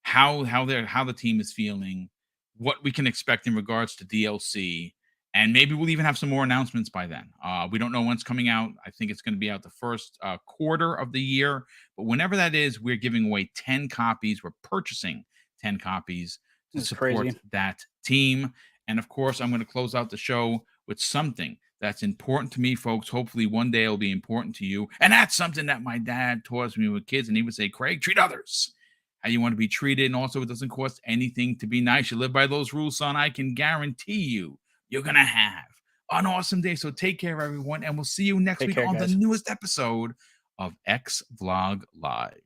how the team is feeling, what we can expect in regards to DLC, and maybe we'll even have some more announcements by then. We don't know when it's coming out. I think it's going to be out the first quarter of the year, but whenever that is, we're giving away 10 copies. We're purchasing 10 copies to support that team. And of course, I'm going to close out the show with something that's important to me, folks. Hopefully one day it'll be important to you. And that's something that my dad taught me with kids. And he would say, Craig, treat others how you want to be treated. And also, it doesn't cost anything to be nice. You live by those rules, son. I can guarantee you're going to have an awesome day. So take care, everyone. And we'll see you next week on the newest episode of X Vlog Live.